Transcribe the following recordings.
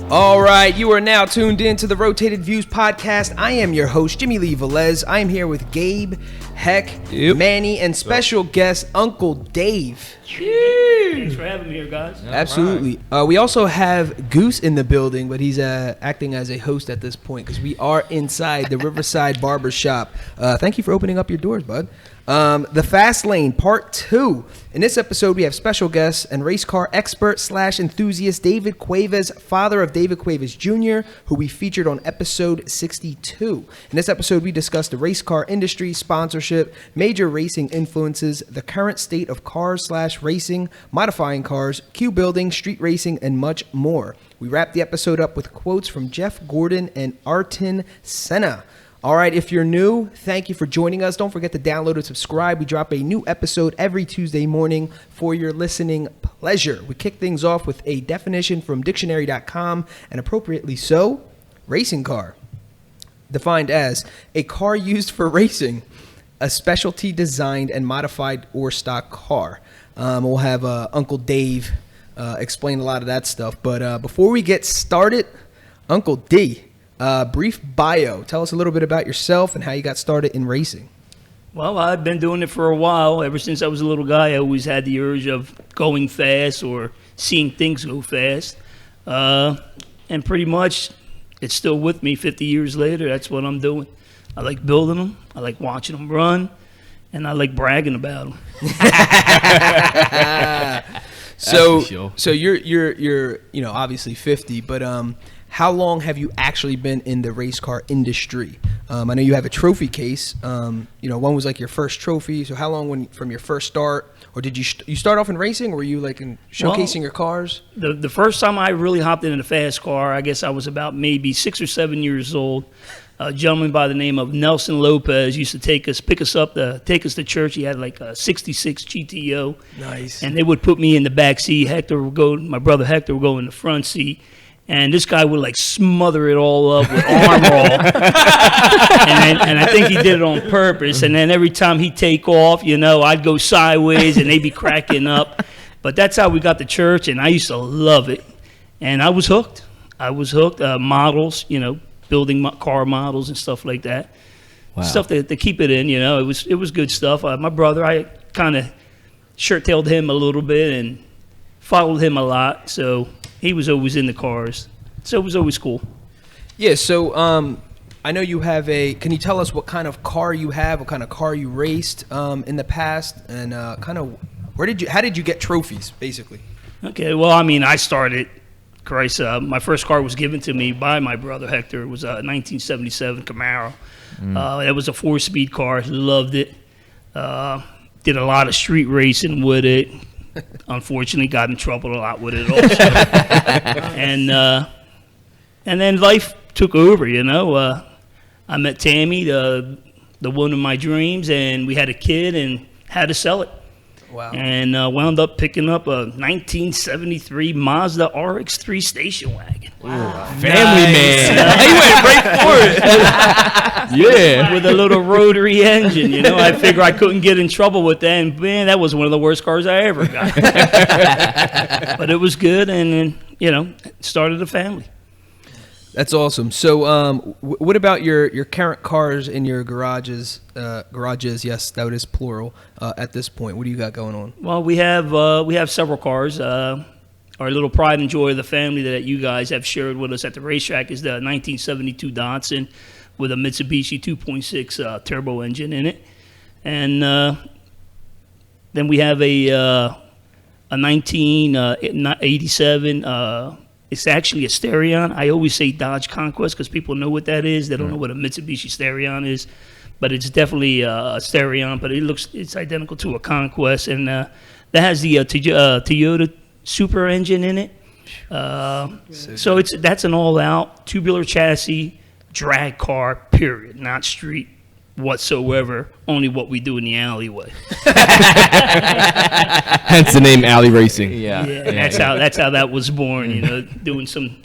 All right, you are now tuned in to the Rotated Views podcast. I am your host, Jimmy Lee Velez. I am here with Gabe, Heck, Manny, and special guest, Uncle Dave. Thanks for having me here, guys. Absolutely. We also have Goose in the building, but he's acting as a host at this point because we are inside the Riverside Barber Shop. Thank you for opening up your doors, bud. The Fastlane Part 2. In this episode, we have special guest and race car expert / enthusiast David Cuevas, father of David Cuevas Jr., who we featured on episode 62. In this episode, we discussed the race car industry, sponsorship, major racing influences, the current state of cars / racing, modifying cars, queue building, street racing, and much more. We wrapped the episode up with quotes from Jeff Gordon and Ayrton Senna. All right, if you're new, thank you for joining us. Don't forget to download and subscribe. We drop a new episode every Tuesday morning for your listening pleasure. We kick things off with a definition from dictionary.com, and appropriately so, racing car. Defined as a car used for racing, a specialty designed and modified or stock car. We'll have Uncle Dave explain a lot of that stuff. But before we get started, Uncle D, brief bio. Tell us a little bit about yourself and how you got started in racing. Well, I've been doing it for a while. Ever since I was a little guy, I always had the urge of going fast or seeing things go fast. And pretty much it's still with me 50 years later. That's what I'm doing. I like building them. I like watching them run. And I like bragging about them. So you're obviously 50, but how long have you actually been in the race car industry? I know you have a trophy case. One was like your first trophy. So how long from your first start, or did you start off in racing, or were you like in showcasing your cars? The first time I really hopped in a fast car, I guess I was about maybe 6 or 7 years old. A gentleman by the name of Nelson Lopez used to pick us up, take us to church. He had like a 66 GTO. Nice. And they would put me in the back seat. My brother Hector would go in the front seat. And this guy would like smother it all up with arm roll. and I think he did it on purpose. And then every time he'd take off, I'd go sideways and they'd be cracking up. But that's how we got to church, and I used to love it. And I was hooked. Models, building car models and stuff like that. Wow. Stuff to keep it in, it was good stuff. My brother, I kind of shirt-tailed him a little bit and followed him a lot, so he was always in the cars. So it was always cool. Yeah, so I know you have can you tell us what kind of car you have, what kind of car you raced in the past, and kind of how did you get trophies, basically? Okay, well, I started... my first car was given to me by my brother Hector. It was a 1977 Camaro. It was a 4-speed car. Loved it. Did a lot of street racing with it. Unfortunately, got in trouble a lot with it also. And then life took over. I met Tammy, the one of my dreams, and we had a kid and had to sell it. Wow. And wound up picking up a 1973 Mazda RX-3 station wagon. Wow. Family man. He went right for it. Yeah. With a little rotary engine, I figured I couldn't get in trouble with that. And, man, that was one of the worst cars I ever got. But it was good, and started a family. That's awesome. So what about your current cars in your garages? Yes, that is plural at this point. What do you got going on? Well, we have several cars. Our little pride and joy of the family that you guys have shared with us at the racetrack is the 1972 Datsun with a Mitsubishi 2.6 turbo engine in it. And then we have a 1987 it's actually a Starion. I always say Dodge Conquest because people know what that is. They don't know what a Mitsubishi Starion is, but it's definitely a Starion. But it's identical to a Conquest, and that has the Toyota Super engine in it. So that's an all-out tubular chassis drag car. Period. Not street whatsoever. Only what we do in the alleyway. Hence the name Alley Racing. Yeah. That's how that was born. Doing some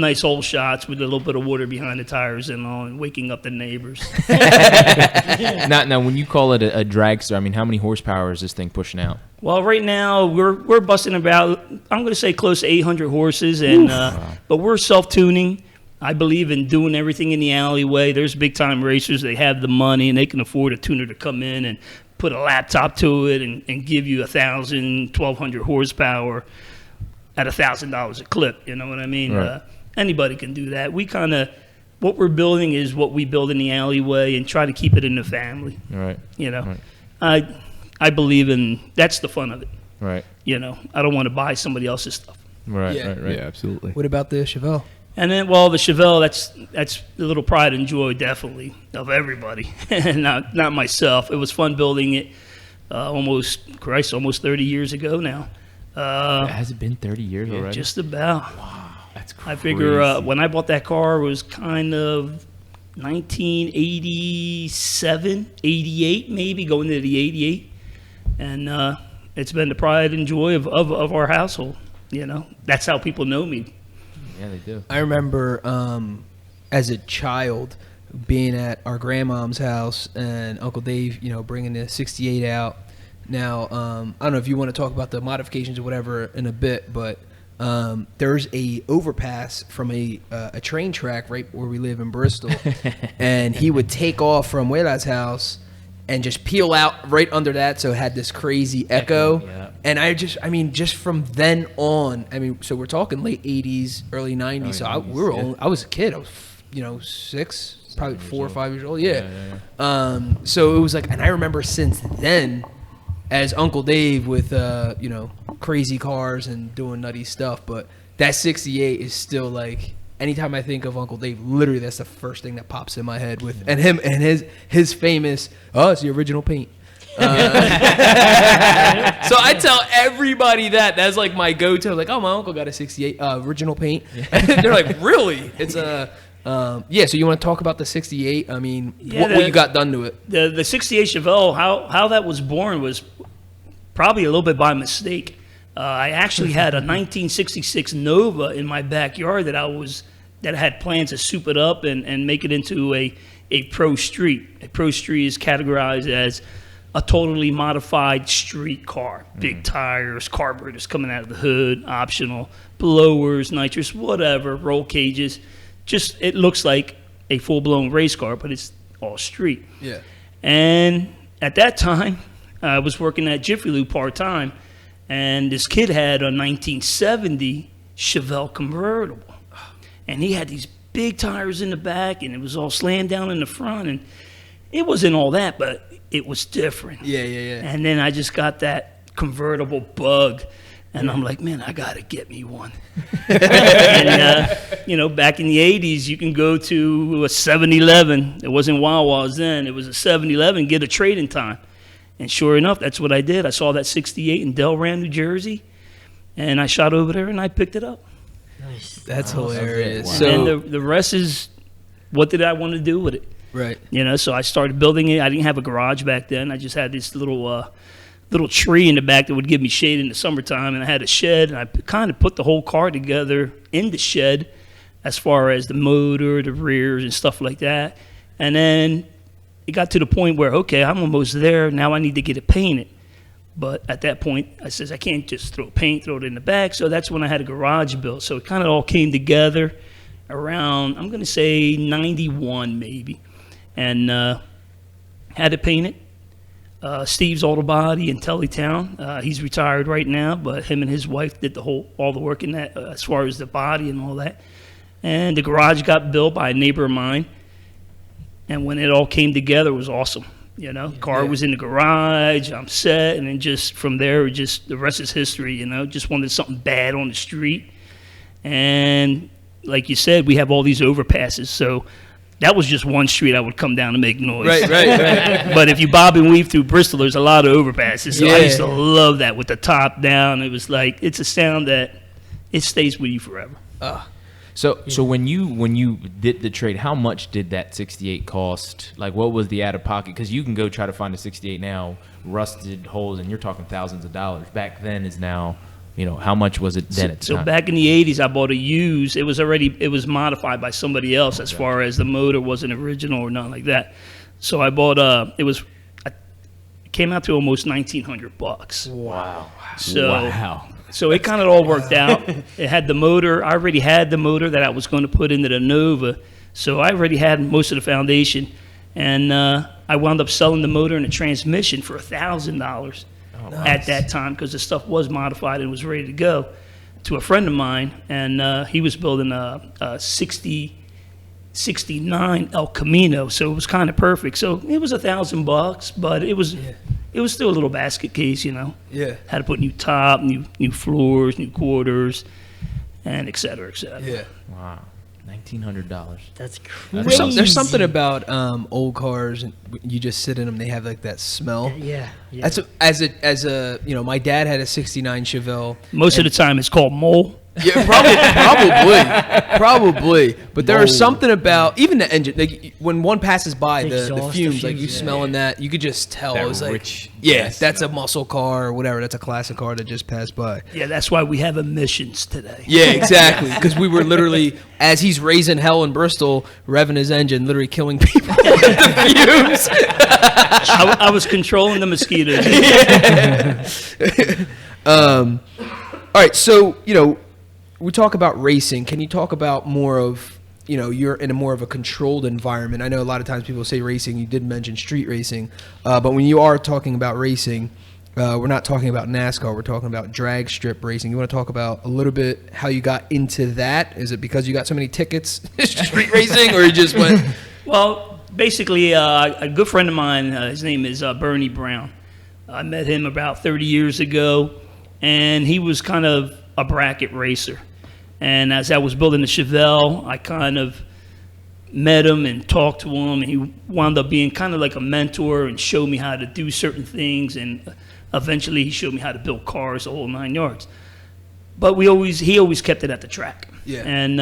nice hole shots with a little bit of water behind the tires and all, and waking up the neighbors. Now, when you call it a dragster, I mean, how many horsepower is this thing pushing out? Well, right now we're busting about, I'm going to say close to 800 horses, and but we're self-tuning. I believe in doing everything in the alleyway. There's big-time racers. They have the money, and they can afford a tuner to come in and put a laptop to it and give you 1,000, 1,200 horsepower at $1,000 a clip. You know what I mean? Right. Anybody can do that. What we're building is what we build in the alleyway and try to keep it in the family. Right. You know, Right. I believe in, that's the fun of it. Right. You know, I don't want to buy somebody else's stuff. Right. Yeah. Right. Right. Yeah, absolutely. What about the Chevelle? And then, well, the Chevelle, that's a little pride and joy, definitely, of everybody, not myself. It was fun building it almost 30 years ago now. Has it been 30 years already? Just about. That's crazy. I figure when I bought that car, it was kind of 1987, 88 maybe, going into the 88. And it's been the pride and joy of our household. You know, that's how people know me. Yeah, they do. I remember as a child being at our grandmom's house and Uncle Dave, bringing the 68 out. Now, I don't know if you want to talk about the modifications or whatever in a bit, but there's a overpass from a train track right where we live in Bristol, and he would take off from Wela's house and just peel out right under that, so it had this crazy echo. Yeah. And just from then on, so we're talking late 80s, early 90s. So I was a kid. I was, 6, probably 4 or 5 years old. Yeah. So it was like, and I remember since then, as Uncle Dave with, crazy cars and doing nutty stuff. But that 68 is still like, anytime I think of Uncle Dave, literally that's the first thing that pops in my head with, and him and his famous, it's the original paint. So I tell everybody that's like my go-to. Like, my uncle got a 68 original paint. They're like, really? It's a so you want to talk about the 68? I mean, what you got done to it? The 68 Chevelle, how that was born was probably a little bit by mistake. I actually had a 1966 Nova in my backyard that I had plans to soup it up and make it into a pro street. A pro street is categorized as a totally modified street car. Big tires, carburetors coming out of the hood, optional, blowers, nitrous, whatever, roll cages. Just, it looks like a full-blown race car, but it's all street. Yeah. And at that time, I was working at Jiffy Lube part-time, and this kid had a 1970 Chevelle convertible. And he had these big tires in the back, and it was all slammed down in the front, and it wasn't all that, but it was different. Yeah. And then I just got that convertible bug, and I'm like, man, I got to get me one. And, back in the 80s, you can go to a 7-Eleven. It wasn't Wawa's then. It was a 7-Eleven, get a trade-in time. And sure enough, that's what I did. I saw that 68 in Delran, New Jersey, and I shot over there, and I picked it up. Nice. That's hilarious. Wow. So, And the rest is, what did I want to do with it? right. So I started building it. I didn't have a garage back then. I just had this little tree in the back that would give me shade in the summertime, and I had a shed, and I kind of put the whole car together in the shed as far as the motor, the rears, and stuff like that. And then it got to the point where, okay, I'm almost there. Now I need to get it painted. But at that point, I says, I can't just throw it in the back. So that's when I had a garage built. So it kind of all came together around, I'm going to say 91 maybe. And had it painted. Steve's Auto Body in Tellytown. He's retired right now, but him and his wife did all the work in that as far as the body and all that. And the garage got built by a neighbor of mine. And when it all came together, it was awesome. Car was in the garage, I'm set, and then just from there, the rest is history. Just wanted something bad on the street. And like you said, we have all these overpasses, so that was just one street I would come down to make noise. Right. But if you bob and weave through Bristol, there's a lot of overpasses. So I used to love that with the top down. It was like, it's a sound that it stays with you forever. So when you did the trade, how much did that 68 cost? Like, what was the out of pocket? Because you can go try to find a 68 now, rusted holes, and you're talking thousands of dollars. Back then is now, how much was it then at the So time? back in the 80s, I bought a used. It was modified by somebody else as far as the motor wasn't original or nothing like that. So I bought it came out to almost $1,900. Wow. So it kind of all worked out. It had the motor. I already had the motor that I was going to put into the Nova. So I already had most of the foundation. And I wound up selling the motor and the transmission for $1,000 at that time because the stuff was modified and was ready to go to a friend of mine. And he was building a 69 El Camino. So it was kind of perfect. So it was $1,000, but it was still a little basket case, you know. Yeah. Had to put new top, new floors, new quarters, and et cetera, et cetera. Yeah. Wow. $1,900. That's crazy. There's something about old cars, and you just sit in them. They have like that smell. Yeah. That's as a you know, my dad had a '69 Chevelle. Most of the time, it's called mole. Yeah, probably. But there is something about even the engine. Like when one passes by, the exhaust, fumes, the like you fumes, smelling that, you could just tell. That It was like, rich that's a muscle car or whatever. That's a classic car that just passed by. Yeah, that's why we have emissions today. Yeah, exactly. Because we were literally, as he's raising hell in Bristol, revving his engine, literally killing people with the fumes. I was controlling the mosquitoes. All right, so we talk about racing. Can you talk about more of, you're in a more of a controlled environment? I know a lot of times people say racing. You did mention street racing. But when you are talking about racing, we're not talking about NASCAR. We're talking about drag strip racing. You want to talk about a little bit how you got into that? Is it because you got so many tickets, street racing, or you just went? Well, basically, a good friend of mine, his name is Bernie Brown. I met him about 30 years ago, and he was kind of a bracket racer. And as I was building the Chevelle, I kind of met him and talked to him, and he wound up being kind of like a mentor and showed me how to do certain things, and eventually he showed me how to build cars, the whole 9 yards. But he always kept it at the track. Yeah. And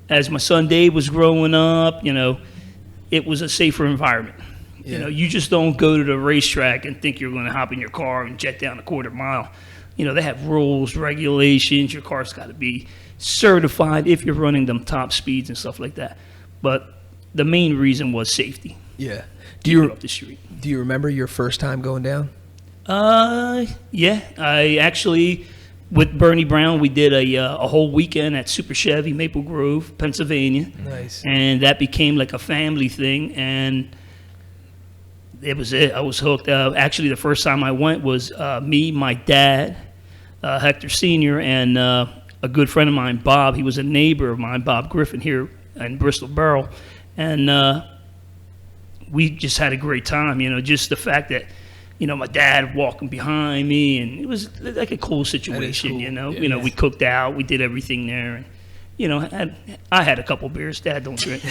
as my son Dave was growing up, it was a safer environment. Yeah. You just don't go to the racetrack and think you're going to hop in your car and jet down a quarter mile. They have rules, regulations. Your car's got to be certified if you're running them top speeds and stuff like that. But the main reason was safety. Yeah. Up the street. Do you remember your first time going down? Yeah. I actually, with Bernie Brown, we did a whole weekend at Super Chevy, Maple Grove, Pennsylvania. Nice. And that became like a family thing, and it was it. I was hooked. Actually, the first time I went was me, my dad, Hector Sr., and a good friend of mine, Bob. He was a neighbor of mine, Bob Griffin, here in Bristol Borough. And we just had a great time, just the fact that, my dad walking behind me, and it was like a cool situation, cool. Yeah. We cooked out, we did everything there. And, I had a couple beers. Dad don't drink.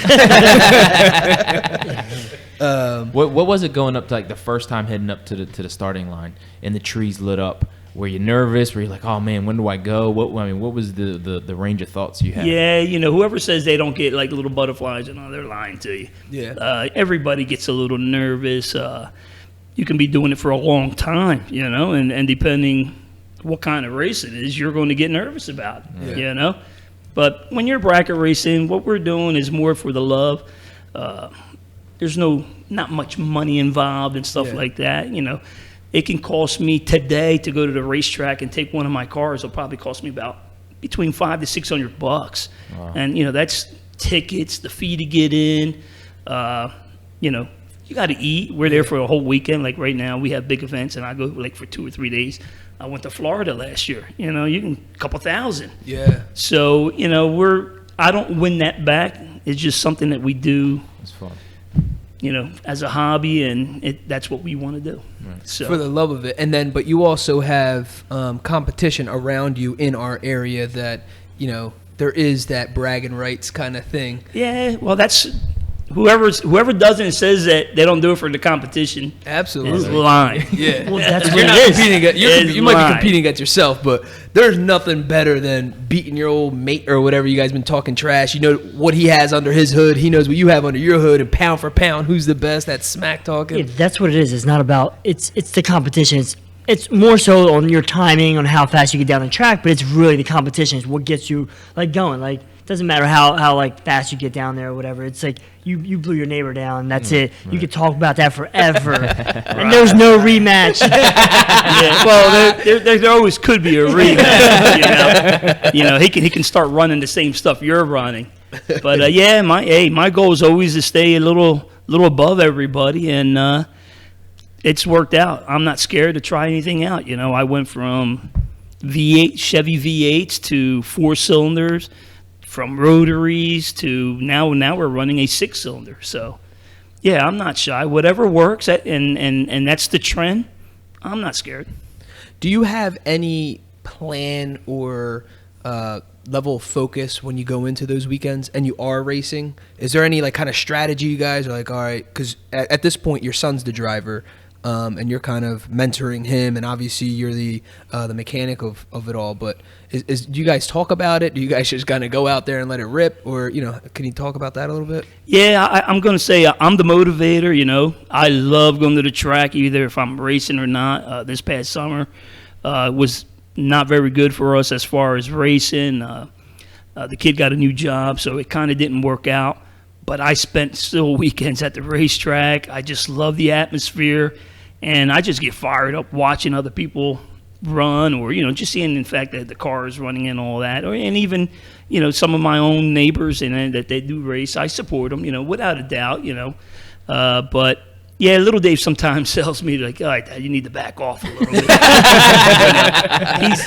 What was it going up to, like the first time heading up to the starting line and the trees lit up? Were you nervous? Were you like, oh man, when do I go? What was the range of thoughts you had? Yeah, whoever says they don't get like little butterflies, they're lying to you. Yeah. Everybody gets a little nervous. You can be doing it for a long time, and depending what kind of race it is, you're going to get nervous about it, But when you're bracket racing, what we're doing is more for the love. There's not much money involved and stuff like that. It can cost me today to go to the racetrack and take one of my cars. It'll probably cost me about between $500 to $600. Wow. And that's tickets, the fee to get in. You got to eat. We're there for a whole weekend. Like right now, we have big events, and I go like for 2 or 3 days. I went to Florida last year. You can a couple thousand. Yeah. So I don't win that back. It's just something that we do. It's fun. As a hobby, and that's what we want to do. Right. So For the love of it. And then, but you also have competition around you in our area that, there is that bragging rights kind of thing. yeah, well, that's whoever does it and says that they don't do it for the competition Absolutely. is lying. Yeah. Well, that's You're what not it is. competing you might lying. be competing against yourself, but there's nothing better than beating your old mate or whatever. You guys been talking trash. You know what he has under his hood. He knows what you have under your hood, and pound for pound, who's the best? That's smack talking. Yeah, that's what it is. It's not about it's the competition. It's more so on your timing, on how fast you get down the track, but it's really the competition. It's what gets you like going. Like doesn't matter how like fast you get down there or whatever. It's like you blew your neighbor down. That's it. You could talk about that forever, and there's no rematch. Yeah, well, there always could be a rematch. He can start running the same stuff you're running. But my goal is always to stay a little above everybody, and it's worked out. I'm not scared to try anything out. I went from V8 Chevy V8s to 4 cylinders, from rotaries to now we're running a 6-cylinder. So yeah, I'm not shy. Whatever works, and that's the trend. I'm not scared. Do you have any plan or level of focus when you go into those weekends and you are racing? Is there any like kind of strategy you guys are like, all right, because at this point your son's the driver, and you're kind of mentoring him, and obviously you're the mechanic of it all. But do you guys talk about it? Do you guys just kind of go out there and let it rip, or can you talk about that a little bit? Yeah, I'm going to say I'm the motivator. I love going to the track, either if I'm racing or not. This past summer was not very good for us as far as racing. The kid got a new job, so it kind of didn't work out. But I spent still weekends at the racetrack. I just love the atmosphere, and I just get fired up watching other people run, or just seeing the fact that the car is running and all that, and even some of my own neighbors and that they do race. I support them, without a doubt. But yeah, little Dave sometimes tells me like, all right, Dad, you need to back off a little bit.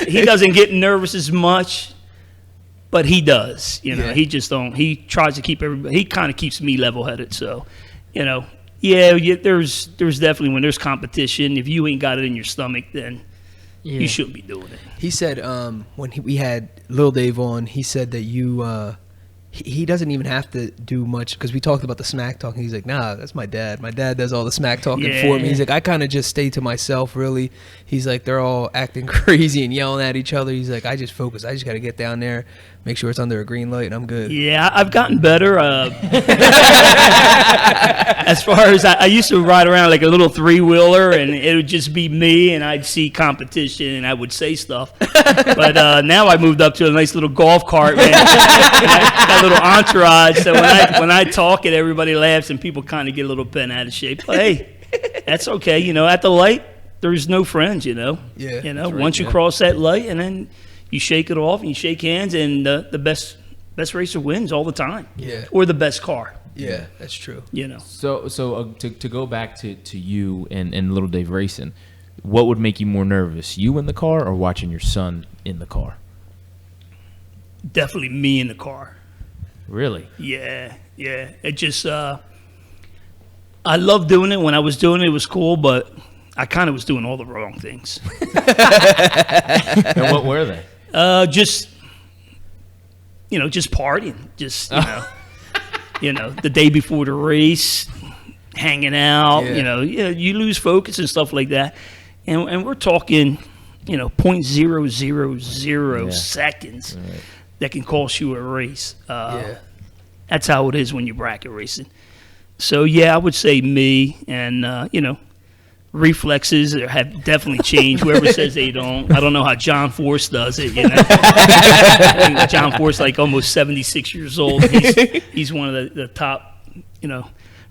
He doesn't get nervous as much, but he does. Yeah. He just don't. He tries to keep everybody. He kind of keeps me level-headed. So, yeah. There's definitely, when there's competition, if you ain't got it in your stomach, then you shouldn't be doing it. He said when we had Lil Dave on, he said that you he doesn't even have to do much, because we talked about the smack talking. He's like, nah, that's my dad. My dad does all the smack talking for me. He's like, I kind of just stay to myself, really. He's like, they're all acting crazy and yelling at each other. He's like, I just focus. I just got to get down there, make sure it's under a green light, and I'm good. Yeah, I've gotten better. As far as I used to ride around like a little 3-wheeler, and it would just be me, and I'd see competition, and I would say stuff. But now I moved up to a nice little golf cart, man. Got a little entourage, so when I talk, and everybody laughs, and people kind of get a little bent out of shape. But hey, that's okay. At the light, there's no friends. Yeah. Once you cross that light, and then you shake it off and you shake hands, and the best racer wins all the time. Yeah. Or the best car. Yeah, that's true. So to go back to you and Little Dave racing, what would make you more nervous, you in the car or watching your son in the car? Definitely me in the car. Really? Yeah. It just I love doing it. When I was doing it, it was cool, but I kind of was doing all the wrong things. And what were they? Just partying. Just the day before the race, hanging out. Yeah. You lose focus and stuff like that. And we're talking, 0.000 seconds that can cost you a race. That's how it is when you're bracket racing. So yeah, I would say me, and reflexes have definitely changed. Whoever says they don't, I don't know how John Force does it. I think John Force, like almost 76 years old. He's one of the top,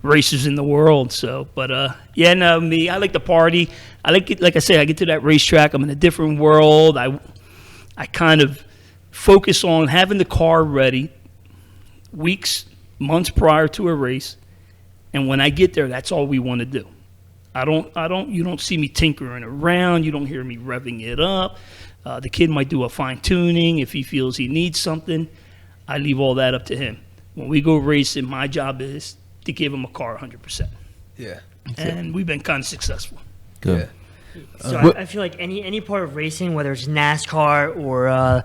racers in the world. So, but me, I like to party. I like it. Like I said, I get to that racetrack, I'm in a different world. I kind of focus on having the car ready weeks, months prior to a race, and when I get there, that's all we want to do. You don't see me tinkering around. You don't hear me revving it up. The kid might do a fine tuning if he feels he needs something. I leave all that up to him. When we go racing, my job is to give him a car 100%. Yeah. And we've been kind of successful. Good. So I feel like any part of racing, whether it's NASCAR or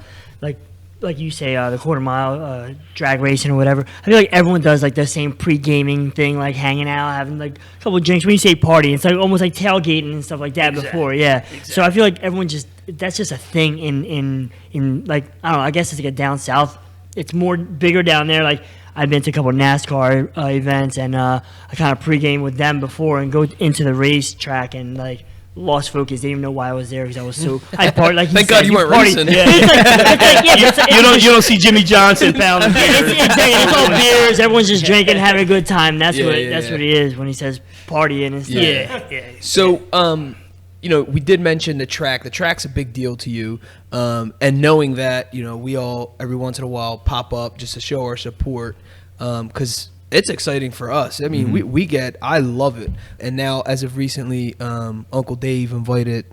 like you say, the quarter mile drag racing or whatever, I feel like everyone does like the same pre-gaming thing, like hanging out, having like a couple of drinks. When you say party, it's like almost like tailgating and stuff like that before. Yeah. Exactly. So I feel like everyone that's just a thing in like, I don't know, I guess it's like a down south. It's more bigger down there. Like I've been to a couple of NASCAR events, and I kind of pre-game with them before and go into the racetrack and like lost focus. They didn't even know why I was there because I was so. I partied like. Thank God you weren't racing. Yeah. You don't see Jimmy Johnson pounding beers. It's all beers. Everyone's just drinking, having a good time. That's Yeah, what yeah, that's yeah. what it is when he says partying and stuff. Yeah. So, you know, we did mention the track. The track's a big deal to you, and knowing that, you know, we all every once in a while pop up just to show our support, because it's exciting for us. I mean, I love it. And now, as of recently, Uncle Dave invited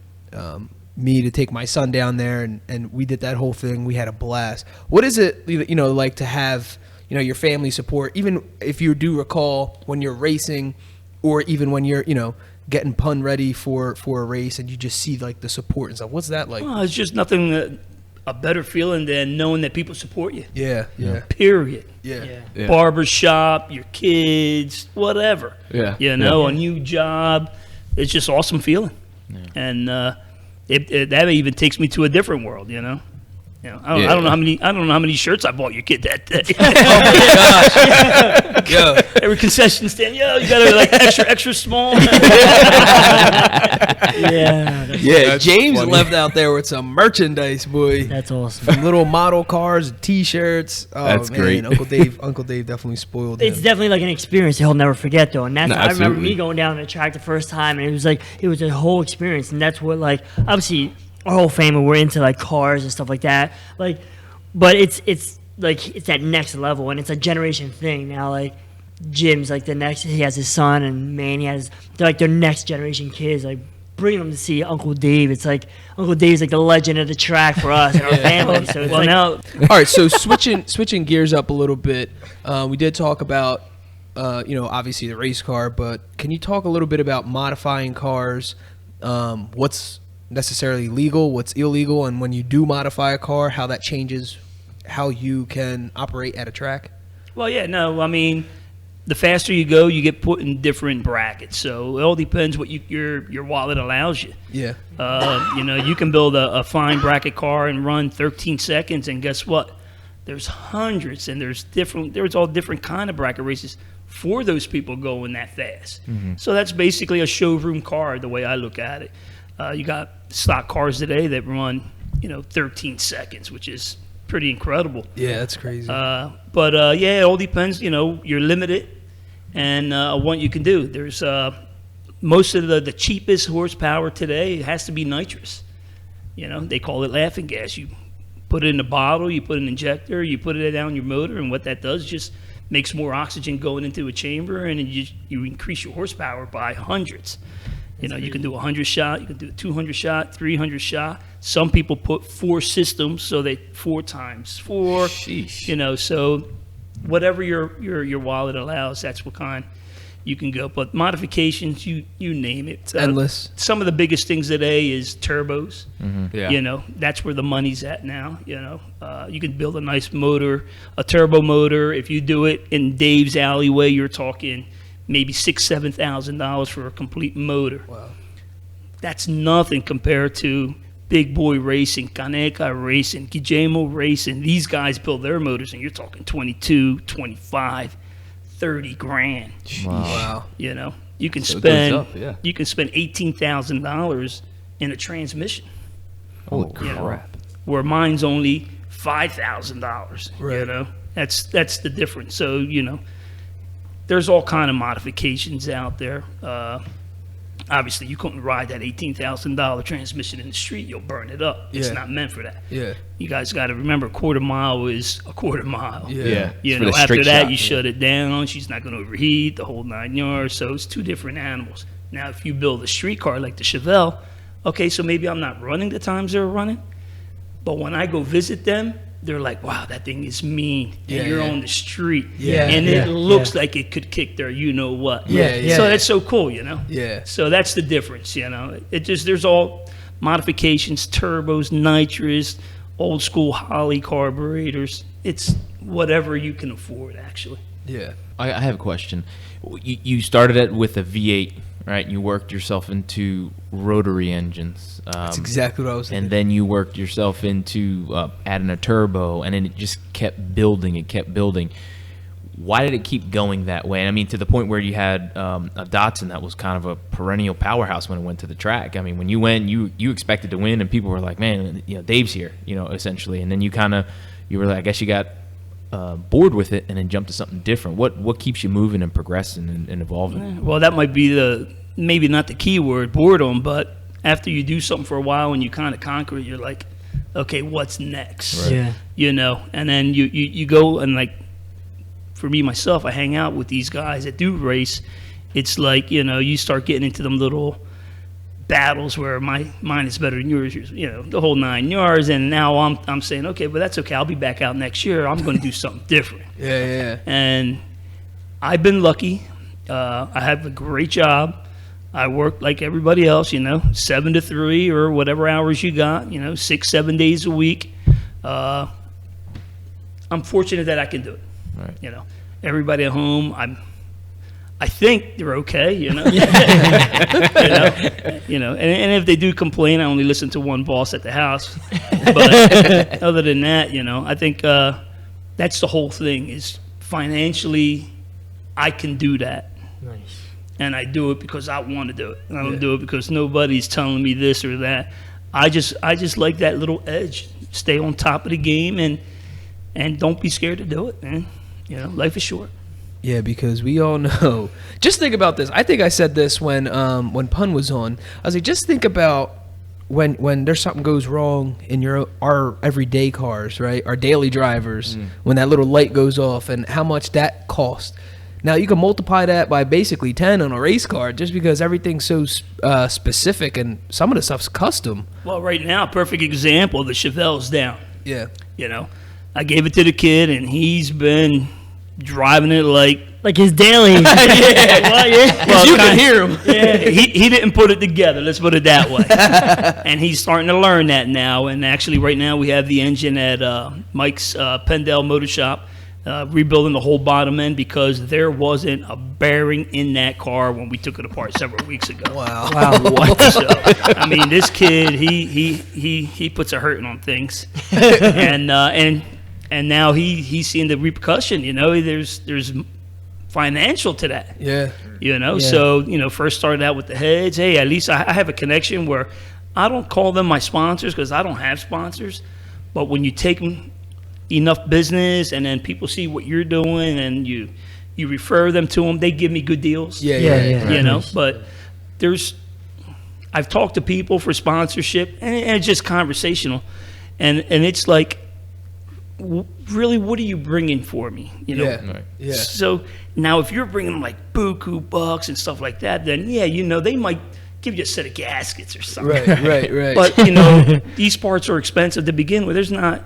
me to take my son down there, and we did that whole thing. We had a blast. What is it, you know, like to have, you know, your family support, even if you do recall when you're racing, or even when you're, you know, getting pun ready for a race, and you just see like the support and stuff. What's that like? Well, it's just nothing a better feeling than knowing that people support you. Yeah. Period. Yeah. Yeah. Barbershop, your kids, whatever. Yeah. You know, a new job. It's just awesome feeling. Yeah. And that even takes me to a different world, you know. You know, I don't know how many shirts I bought your kid that day. Oh my gosh. Yo. Every concession stand, you got to like extra small. Yeah. Yeah, That's James funny. left out there with some merchandise, boy. That's awesome. Some little model cars, T-shirts. Oh, That's man. great. Uncle Dave definitely spoiled him. It's definitely like an experience that he'll never forget, though. And that's No, I remember absolutely. me going down the track the first time, and it was a whole experience. And that's what, like, obviously our whole family, we're into like cars and stuff like that. Like, but it's like it's that next level, and it's a generation thing now. Like Jim's like the next, he has his son, and Manny they're like their next generation kids. Like bringing them to see Uncle Dave. It's like Uncle Dave's like the legend of the track for us and our family. So it's Well, like, now All right, so switching gears up a little bit, we did talk about, you know, obviously the race car, but can you talk a little bit about modifying cars? What's necessarily legal, what's illegal, and when you do modify a car, how that changes how you can operate at a track? Well, yeah, no, I mean, the faster you go, you get put in different brackets. So it all depends what your wallet allows you. Yeah. You know, you can build a fine bracket car and run 13 seconds, and guess what? There's hundreds, and there's all different kind of bracket races for those people going that fast. So that's basically a showroom car, the way I look at it. You got stock cars today that run, you know, 13 seconds, which is pretty incredible. Yeah, that's crazy. But yeah, it all depends. You know, you're limited, and what you can do. There's most of the cheapest horsepower today has to be nitrous. You know, they call it laughing gas. You put it in a bottle, you put an injector, you put it down your motor, and what that does just makes more oxygen going into a chamber, and you increase your horsepower by hundreds. You know, you can do a 100 shot, you can do a 200 shot, 300 shot. Some people put 4 systems, so they 4 times 4. Sheesh. You know, so whatever your wallet allows, that's what kind you can go. But modifications, you name it. Endless. Some of the biggest things today is turbos. Yeah. You know, that's where the money's at now. You know, you can build a nice motor, a turbo motor. If you do it in Dave's alleyway, you're talking maybe $6,000-$7,000 for a complete motor. Wow. That's nothing compared to Big Boy Racing, Kaneka Racing, Guillermo Racing. These guys build their motors, and you're talking 22, 25, 30 grand. Wow. You know, you can So it spend goes up, yeah. you can spend $18,000 in a transmission. Holy You know, crap. where mine's only $5,000. You Right. know, that's the difference. So you know, there's all kind of modifications out there. Obviously, you couldn't ride that $18,000 transmission in the street. You'll burn it up. It's Yeah. not meant for that. Yeah. You guys got to remember, a quarter mile is a quarter mile. Yeah. Yeah. You It's for know, the after straight that, shot, you yeah. shut it down. She's not going to overheat, the whole 9 yards. So it's 2 different animals. Now, if you build a street car like the Chevelle, okay, so maybe I'm not running the times they're running, but when I go visit them, they're like, wow, that thing is mean. Yeah, And you're yeah. on the street. Yeah, And yeah, it looks like it could kick their you-know-what. Yeah, yeah. So that's so cool, you know? Yeah. So that's the difference, you know? It just, there's all modifications, turbos, nitrous, old school Holley carburetors. It's whatever you can afford, actually. Yeah. I have a question. You started it with a V8, right? You worked yourself into rotary engines. That's exactly what I was thinking. And then you worked yourself into adding a turbo, and then it just kept building. It kept building. why did it keep going that way? I mean, to the point where you had a Datsun that was kind of a perennial powerhouse when it went to the track. I mean, when you went, you expected to win, and people were like, man, Dave's here, essentially. And then you were like, I guess you got bored with it and then jumped to something different. What keeps you moving and progressing and evolving? Well, that might be maybe not the key word, boredom, but after you do something for a while and you kind of conquer it, you're like, okay, what's next? Right. Yeah. And then you go and, like, for me, myself, I hang out with these guys that do race. It's like, you start getting into them little battles where mine is better than yours, the whole 9 yards. And now I'm saying, okay, but that's okay. I'll be back out next year. I'm going to do something different. Yeah. And I've been lucky. I have a great job. I work like everybody else, 7 to 3 or whatever hours you got, 6-7 days a week. I'm fortunate that I can do it. Right. Everybody at home, I think they're okay, And if they do complain, I only listen to one boss at the house. But other than that, I think that's the whole thing is financially, I can do that. Nice. And I do it because I want to do it. And I don't do it because nobody's telling me this or that. I just like that little edge. Stay on top of the game and don't be scared to do it, man. Life is short. Yeah, because we all know. Just think about this. I think I said this when Pun was on. I was like, just think about when there's something goes wrong in our everyday cars, right? Our daily drivers, when that little light goes off and how much that costs. Now, you can multiply that by basically 10 on a race car just because everything's so specific and some of the stuff's custom. Well, right now, perfect example, the Chevelle's down. Yeah. I gave it to the kid, and he's been driving it like his daily. Well, you can hear him. Yeah, he didn't put it together. Let's put it that way. And he's starting to learn that now. And actually, right now we have the engine at Mike's Pendel Motor Shop, rebuilding the whole bottom end because there wasn't a bearing in that car when we took it apart several weeks ago. Wow. So, I mean, this kid, he puts a hurting on things, and now he's seeing the repercussion. There's financial to that. Yeah. So first started out with the heads. Hey, at least I have a connection where I don't call them my sponsors because I don't have sponsors, but when you take them enough business and then people see what you're doing and you refer them to them, they give me good deals. Yeah. But I've talked to people for sponsorship and it's just conversational, and it's like, really, what are you bringing for me? Yeah. So now if you're bringing like buku bucks and stuff like that, then they might give you a set of gaskets or something. Right. But these parts are expensive to begin with.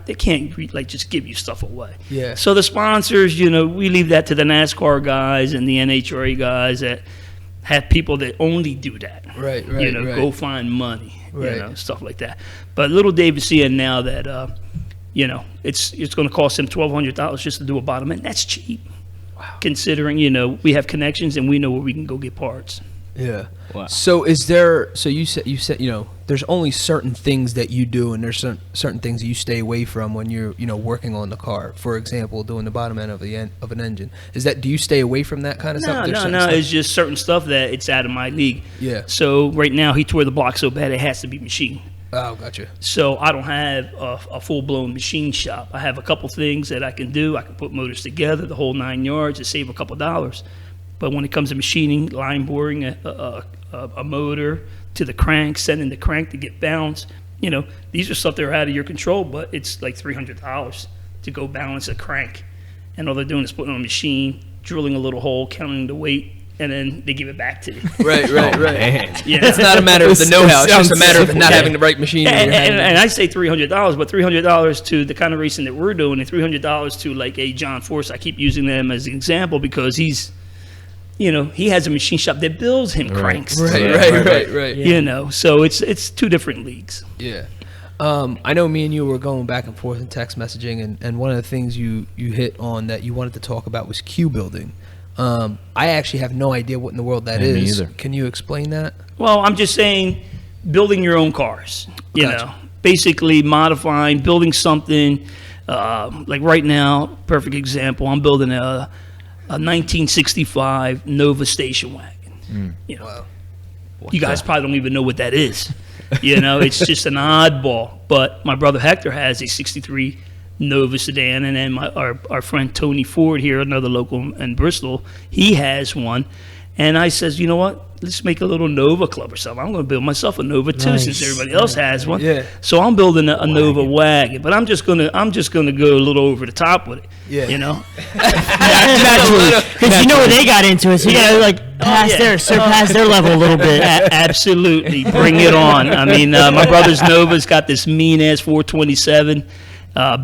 They can't just give you stuff away. Yeah. So the sponsors, we leave that to the NASCAR guys and the NHRA guys that have people that only do that. Right. Go find money. Right. Stuff like that. But little Dave is seeing now that it's going to cost him $1,200 just to do a bottom end. That's cheap. Wow. Considering we have connections and we know where we can go get parts. Yeah. Wow. So you said there's only certain things that you do and there's certain things that you stay away from when you're working on the car. For example, doing the bottom end of an engine. Do you stay away from that kind of stuff? No. It's just certain stuff that it's out of my league. Yeah. So right now he tore the block so bad it has to be machined. Oh, gotcha. So I don't have a full-blown machine shop. I have a couple things that I can do. I can put motors together, the whole 9 yards, to save a couple dollars. But when it comes to machining, line boring a motor to the crank, sending the crank to get balance, these are stuff that are out of your control, but it's like $300 to go balance a crank. And all they're doing is putting on a machine, drilling a little hole, counting the weight, and then they give it back to you. Right. Man. Yeah. It's not a matter of the know-how. It's just a matter of not having the right machine. And I say $300, but $300 to the kind of racing that we're doing, and $300 to like a John Force. I keep using them as an example because he's, he has a machine shop that builds him cranks. Right. So it's two different leagues. Yeah. I know me and you were going back and forth in text messaging, and one of the things you hit on that you wanted to talk about was queue building. I actually have no idea what in the world that is. Me either. Can you explain that? Well, I'm just saying building your own cars, Gotcha. Basically modifying, building something, like right now, perfect example, I'm building a 1965 Nova station wagon. You know, Wow. you guys probably don't even know what that is. You know, it's just an oddball. But my brother Hector has a 63 Nova sedan, and then our friend Tony Ford here, another local in Bristol, he has one. And I says, you know what? Let's make a little Nova club or something. I'm going to build myself a Nova too, since everybody else has one. Yeah. So I'm building a Nova wagon, but I'm just gonna go a little over the top with it. Yeah. You know. Naturally, because you know what they got into it, so you gotta like surpass their level a little bit. Absolutely, bring it on. I mean, my brother's Nova's got this mean ass 427.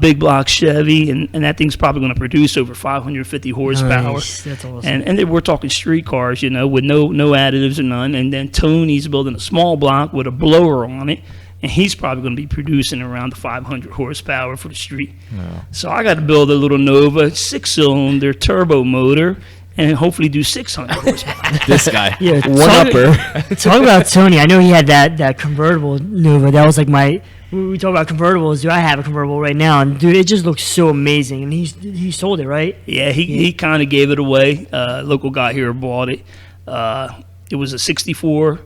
Big block Chevy, and that thing's probably going to produce over 550 horsepower. Nice. That's awesome. And then we're talking street cars, you know, with no additives or none. And then Tony's building a small block with a blower on it, and he's probably going to be producing around the 500 horsepower for the street. So I got to build a little Nova 6-cylinder turbo motor, and hopefully do 600 horsepower. This guy. Yeah, One-upper. Talk about Tony. I know he had that convertible Nova. That was like we talk about convertibles. Dude, I have a convertible right now, and dude, it just looks so amazing. And he sold it, right? Yeah, he kind of gave it away. Local guy here bought it. It was a 64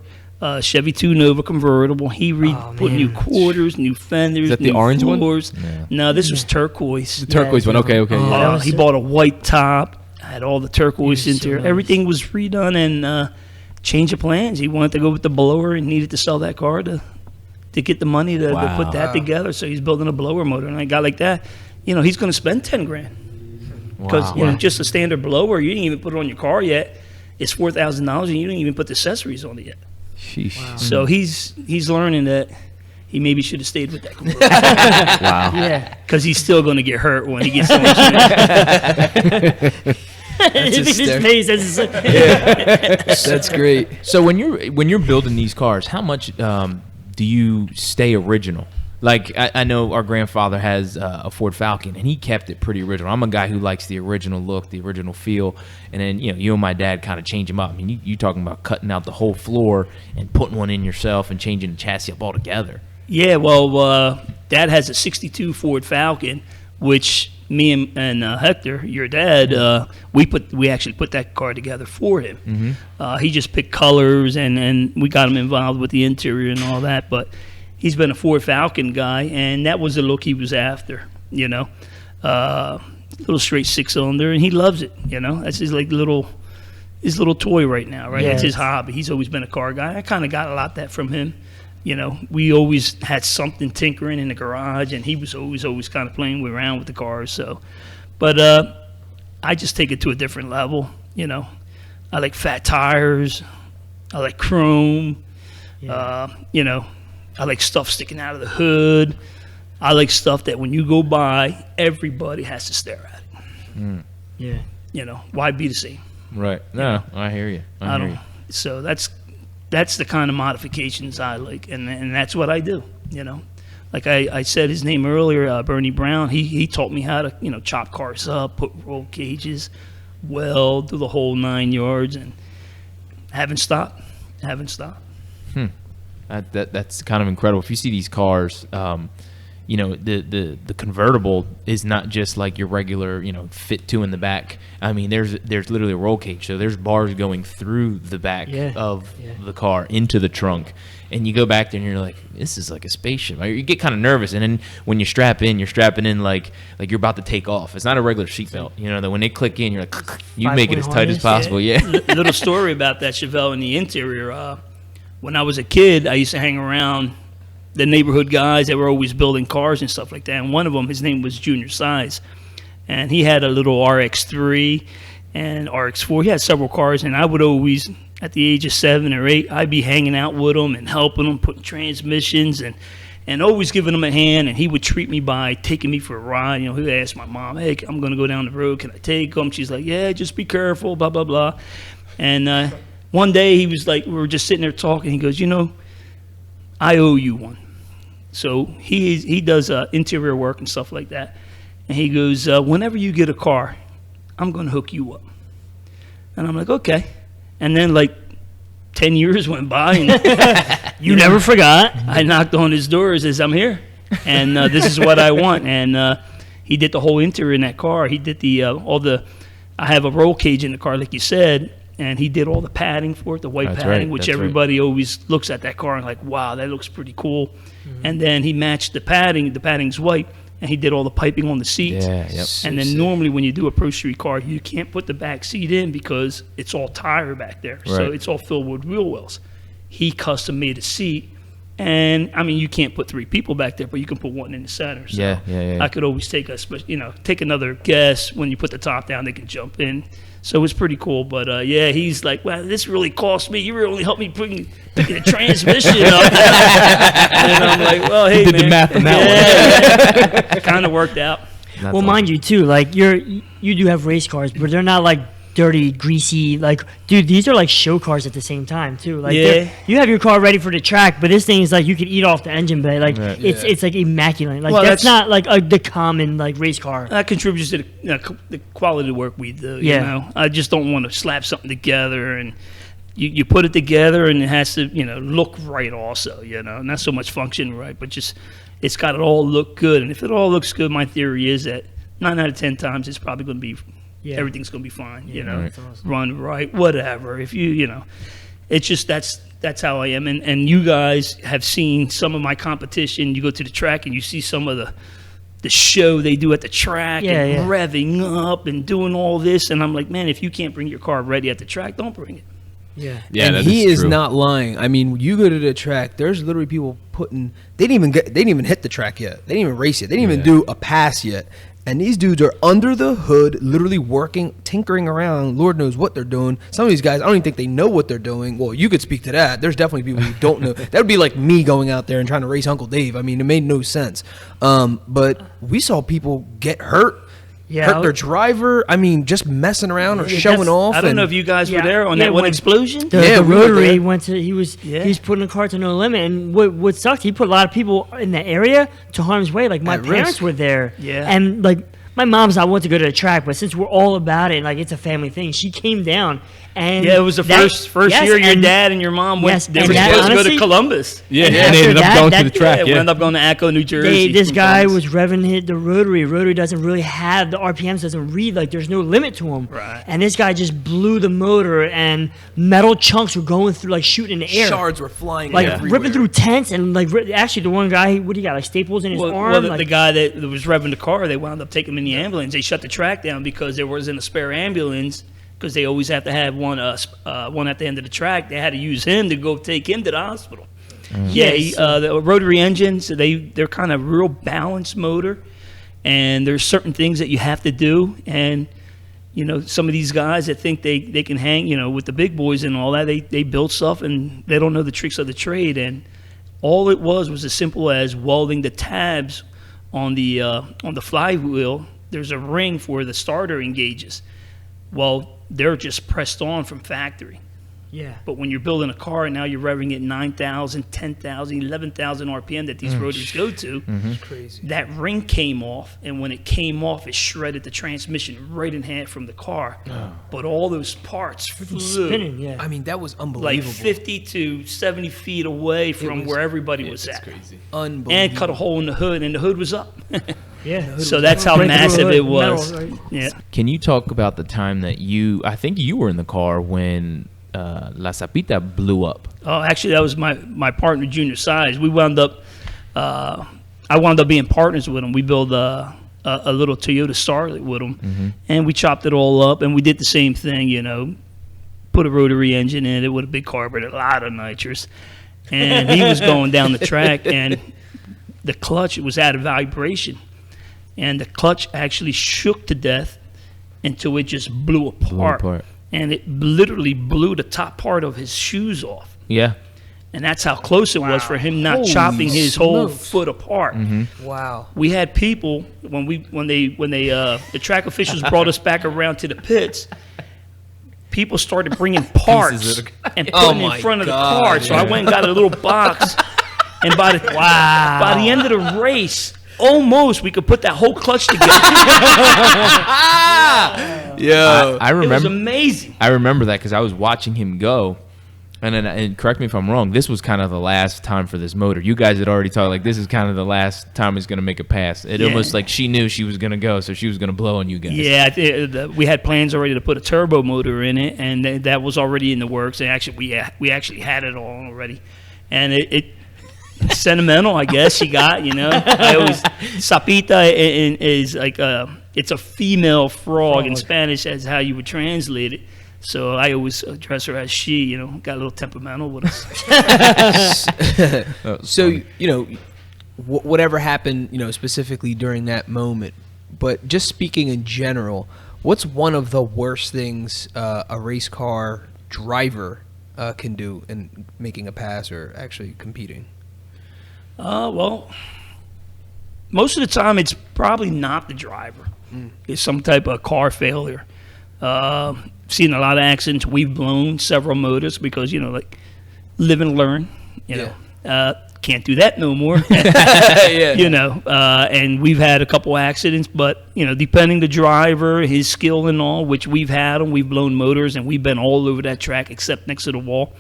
Chevy 2 Nova convertible. He put new quarters, new fenders, Is that new the orange one? floors. Yeah. No, this was turquoise. The turquoise one. Okay. Oh, that was He sick. bought a white top, had all the turquoise Yes, interior. nice. Everything was redone, and change of plans. He wanted to go with the blower and needed to sell that car to get the money to Wow. put that together. So he's building a blower motor, and a guy like that, you know, he's going to spend 10 grand because you know, just a standard blower, you didn't even put it on your car yet. It's $4,000, and you didn't even put the accessories on it yet. Sheesh. So he's learning that he maybe should have stayed with that convertible Wow. Yeah. because he's still going to get hurt when he gets on the street. His hysterical. face. That's great. So when you're building these cars, how much do you stay original? Like I know our grandfather has a Ford Falcon, and he kept it pretty original. I'm a guy who likes the original look, the original feel, and then you and my dad kind of change them up. I mean, you talking about cutting out the whole floor and putting one in yourself and changing the chassis up altogether. Yeah, well, Dad has a '62 Ford Falcon, which me and Hector, your dad, we actually put that car together for him. He just picked colors, and we got him involved with the interior and all that. But he's been a Ford Falcon guy, and that was the look he was after. You know, little straight 6-cylinder, and he loves it. You know, that's his little toy right now. Right, that's his hobby. He's always been a car guy. I kind of got a lot of that from him. You know, we always had something tinkering in the garage, and he was always kind of playing around with the cars. So, but I just take it to a different level. You know, I like fat tires. I like chrome. You know, I like stuff sticking out of the hood. I like stuff that when you go by, everybody has to stare at it. Yeah. You know, why be the same? Right. No, I hear you. I don't. So that's the kind of modifications I like, and that's what I do. You know, like I said his name earlier, Bernie Brown. He taught me how to chop cars up, put roll cages, weld, do the whole 9 yards, and haven't stopped. That's kind of incredible. If you see these cars, the convertible is not just like your regular, fit two in the back. I mean, there's literally a roll cage, so there's bars going through the back of the car into the trunk, and you go back there and you're like, this is like a spaceship. You get kind of nervous, and then when you're strapping in like you're about to take off. It's not a regular seatbelt. That when they click in, you're like, you make it as tight as possible. Yeah. Little story about that, Chevelle, in the interior. When I was a kid, I used to hang around the neighborhood guys that were always building cars and stuff like that. And one of them, his name was Junior Size. And he had a little RX-3 and RX-4. He had several cars, and I would always, at the age of 7 or 8, I'd be hanging out with him and helping him, putting transmissions and always giving him a hand. And he would treat me by taking me for a ride. He would ask my mom, hey, I'm going to go down the road. Can I take him? She's like, yeah, just be careful, blah, blah, blah. And one day he was like, we were just sitting there talking. He goes, I owe you one. So he does interior work and stuff like that. And he goes, whenever you get a car, I'm going to hook you up. And I'm like, okay. And then 10 years went by, and You never forgot. I knocked on his door and says, I'm here, and this is what I want. And he did the whole interior in that car. He did all the I have a roll cage in the car, like you said, and he did all the padding for it, the white That's padding, right, which that's right. everybody always looks at that car and like, wow, that looks pretty cool. And then he matched the padding. The padding's white, and he did all the piping on the seats. Yeah, yep. And then normally when you do a Pro Street car, you can't put the back seat in because it's all tire back there. So Right. it's all filled with wheel wells. He custom made a seat. And I mean, you can't put 3 people back there, but you can put one in the center. So Yeah. I could always take take another guess. When you put the top down, they can jump in. So it's pretty cool. But yeah, he's like, well, this really cost me. You really helped me picking the transmission up. And I'm like, well, hey, Did man. the math on that It kind of worked out. That's Well, mind you too, like you do have race cars, but they're not like dirty, greasy. Like, dude, these are like show cars at the same time too. Like, Yeah. you have your car ready for the track, but this thing is like you could eat off the engine bay. Like, Right. it's like immaculate. Like Well, that's that's- not like the common like race car. That contributes to the quality of work we do. Yeah. You know, I just don't want to slap something together and you put it together and it has to look right also. Not so much function right, but just it's got to all look good. And if it all looks good, my theory is that 9 out of 10 times it's probably going to be everything's going to be fine. That's awesome. Run right, whatever. If it's just that's how I am. And you guys have seen some of my competition. You go to the track and you see some of the show they do at the track and revving up and doing all this. And I'm like, man, if you can't bring your car ready at the track, don't bring it. Yeah. Yeah, and that he is true. not lying. I mean, you go to the track. There's literally people they didn't even hit the track yet. They didn't even race yet. They didn't even do a pass yet. And these dudes are under the hood, literally working, tinkering around. Lord knows what they're doing. Some of these guys, I don't even think they know what they're doing. Well, you could speak to that. There's definitely people who don't know. That would be like me going out there and trying to race Uncle Dave. I mean, it made no sense. But we saw people get hurt. Yeah, Hurt their driver. I mean, just messing around or Yeah, showing that's- off. I don't and- know if you guys were Yeah. there on Yeah, that one when- explosion. The, Yeah, the we were rotary there. went to he was Yeah. putting a car to no limit, and what sucked, he put a lot of people in the area to harm's way. Like my At parents risk. were there, Yeah. and like my mom's not want to go to the track, but since we're all about it, like it's a family thing, she came down. And Yeah, it was the first yes, year your and- dad and your mom went. Yes, They and were that, supposed to go honestly- to Columbus. Yeah, And and they ended after up that- going to that- the track. Yeah, we Yeah, ended up going to Echo, New Jersey. this from guy Columbus. was revving hit the rotary. Rotary doesn't really have the RPMs, doesn't read, like there's no limit to him. Right. And this guy just blew the motor, and metal chunks were going through, like shooting in the air. Shards were flying Like everywhere. ripping through tents, and like actually the one guy, what do you got, like staples in his Well, arm? the like, guy that was revving the car, they wound up taking him in the ambulance. They shut the track down because there wasn't a spare ambulance because they always have to have one at the end of the track. They had to use him to go take him to the hospital. Yeah, the rotary engines, they're kind of real balanced motor, and there's certain things that you have to do. And some of these guys that think they can hang, with the big boys and all that, they build stuff and they don't know the tricks of the trade. And all it was as simple as welding the tabs on the flywheel. There's a ring for the starter engages. Well, they're just pressed on from factory. yeah. But when you're building a car and now you're revving at 9,000, 10,000, 11,000 RPM that these rotaries go to, Crazy. that ring came off, and when it came off, it shredded the transmission right in half from the car. But all those parts flew Spinning, yeah. I mean, that was like unbelievable. 50 to 70 feet away from was- where everybody was at. Unbelievable. And cut a hole in the hood, and the hood was up. yeah. So that's how Break through massive a it hood, was. metal, right? Yeah. Can you talk about the time that I think you were in the car when La Zapita blew up? Oh, actually, that was my partner, Junior Size. We wound up, I wound up being partners with him. We built a little Toyota Starlet with him, and we chopped it all up, and we did the same thing, put a rotary engine in it with a big carburetor, a lot of nitrous, and he was going down the track, and the clutch was out of vibration, and the clutch actually shook to death until it just blew apart. apart. And it literally blew the top part of his shoes off. Yeah. And that's how close it was for him not Holy chopping his whole smokes. foot apart. Wow. We had people when the track officials brought us back around to the pits. People started bringing parts and putting my in front of the God, car. So I went and got a little box, and by the end of the race, almost we could put that whole clutch together. Yo. I It was remember. amazing. I remember that because I was watching him go, And correct me if I'm wrong, this was kind of the last time for this motor. You guys had already talked, like, this is kind of the last time it's going to make a pass. It almost like she knew she was going to go, so she was going to blow on you guys. Yeah, we had plans already to put a turbo motor in it, and that was already in the works. And actually, we actually had it all already. And it sentimental, I guess, she got, I always, sapita is like, it's a female frog in Spanish. That's how you would translate it. So I always address her as she, got a little temperamental with us. So, whatever happened, specifically during that moment, but just speaking in general, what's one of the worst things a race car driver can do in making a pass or actually competing? Well, most of the time it's probably not the driver. It's some type of car failure. Seen a lot of accidents. We've blown several motors because, like, live and learn. Can't do that no more. And we've had a couple accidents, but, depending the driver, his skill and all, which we've had them, we've blown motors, and we've been all over that track except next to the wall.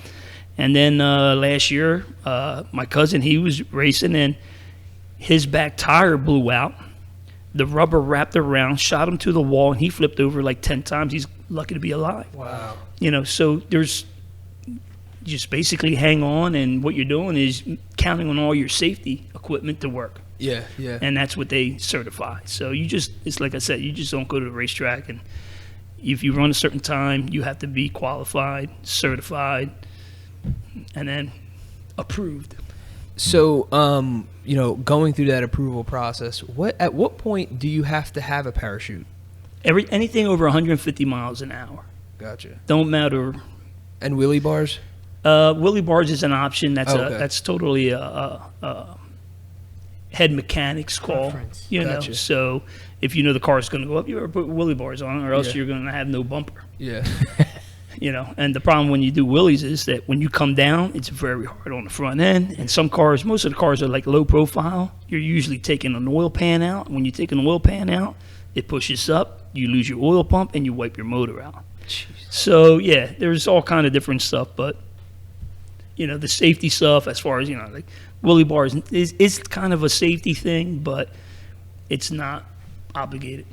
And then last year, my cousin, he was racing, and his back tire blew out. The rubber wrapped around, shot him to the wall, and he flipped over like 10 times. He's lucky to be alive. Wow. So there's just basically hang on, and what you're doing is counting on all your safety equipment to work. Yeah. And that's what they certify. So it's like I said, you just don't go to the racetrack, and if you run a certain time, you have to be qualified, certified, and then approved. So, going through that approval process, at what point do you have to have a parachute? Anything over 150 miles an hour. Gotcha. Don't matter. And wheelie bars? Wheelie bars is an option. That's totally a head mechanic's call. Preference. Gotcha. So if the car is going to go up, you better put wheelie bars on, or else you're going to have no bumper. Yeah. And the problem when you do wheelies is that when you come down, it's very hard on the front end. And most of the cars are like low profile. You're usually taking an oil pan out. When you take an oil pan out, it pushes up, you lose your oil pump, and you wipe your motor out. Jeez. So, there's all kind of different stuff. But, the safety stuff as far as, like wheelie bars is kind of a safety thing, but it's not obligated.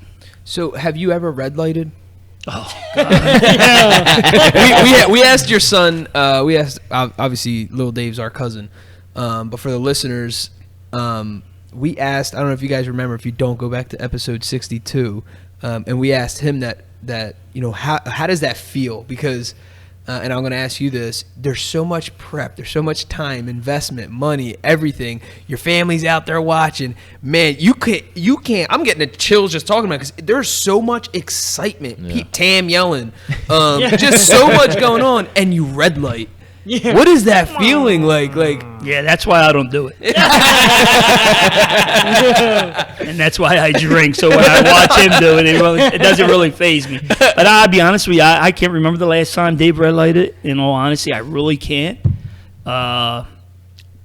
So have you ever red lighted? Oh, we asked your son. We asked obviously Lil Dave's our cousin, but for the listeners, we asked. I don't know if you guys remember. If you don't, go back to episode 62, and we asked him that how does that feel? Because and I'm going to ask you this. There's so much prep. There's so much time, investment, money, everything. Your family's out there watching. Man, you can't. I'm getting the chills just talking about it because there's so much excitement. Yeah. Tam yelling. Just so much going on. And you red light. Yeah. What is that feeling like? Yeah, that's why I don't do it. And that's why I drink. So when I watch him do it, it doesn't really faze me. But I'll be honest with you, I can't remember the last time Dave red lighted. In all honesty, I really can't.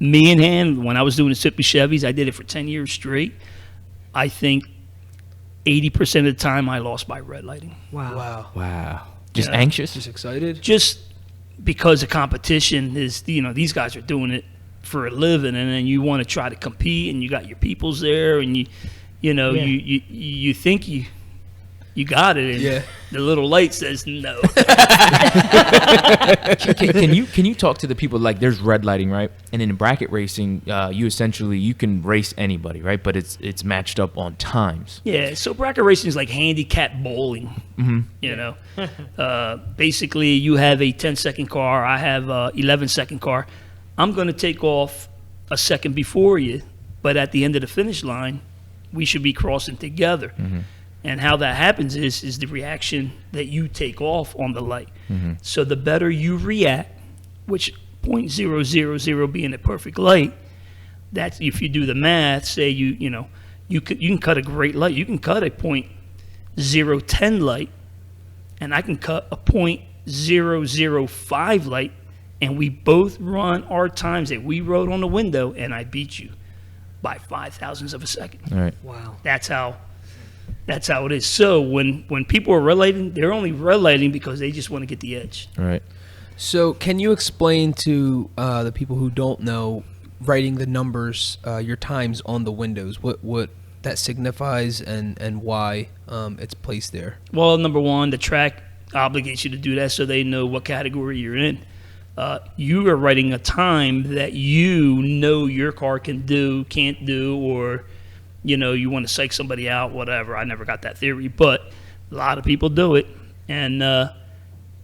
Me and him, when I was doing the Mississippi Chevys, I did it for 10 years straight. I think 80% of the time I lost by red lighting. Wow. Just anxious? Just excited? Just because the competition is, these guys are doing it for a living, and then you want to try to compete, and you got your peoples there, and you think you got it, and the little light says no. Can you talk to the people, like, there's red lighting, right? And in bracket racing, you can race anybody, right? But it's matched up on times. Yeah, so bracket racing is like handicap bowling. Basically, you have a 10-second car. I have a 11-second car. I'm going to take off a second before you, but at the end of the finish line, we should be crossing together. Mm-hmm. And how that happens is the reaction that you take off on the light. Mm-hmm. So the better you react, which 0.000 being a perfect light, that's if you do the math, say you can cut a great light. You can cut a 0.010 light, and I can cut a 0.005 light, and we both run our times that we wrote on the window, and I beat you by 0.005 of a second. All right. Wow. That's how it is. So when people are red lighting, they're only red lighting because they just want to get the edge. All right. So can you explain to the people who don't know, writing the numbers, your times on the windows, what that signifies and why it's placed there? Well, number one, the track obligates you to do that so they know what category you're in. You are writing a time that you know your car can do, can't do, or you want to psych somebody out, whatever. I never got that theory, but a lot of people do it, and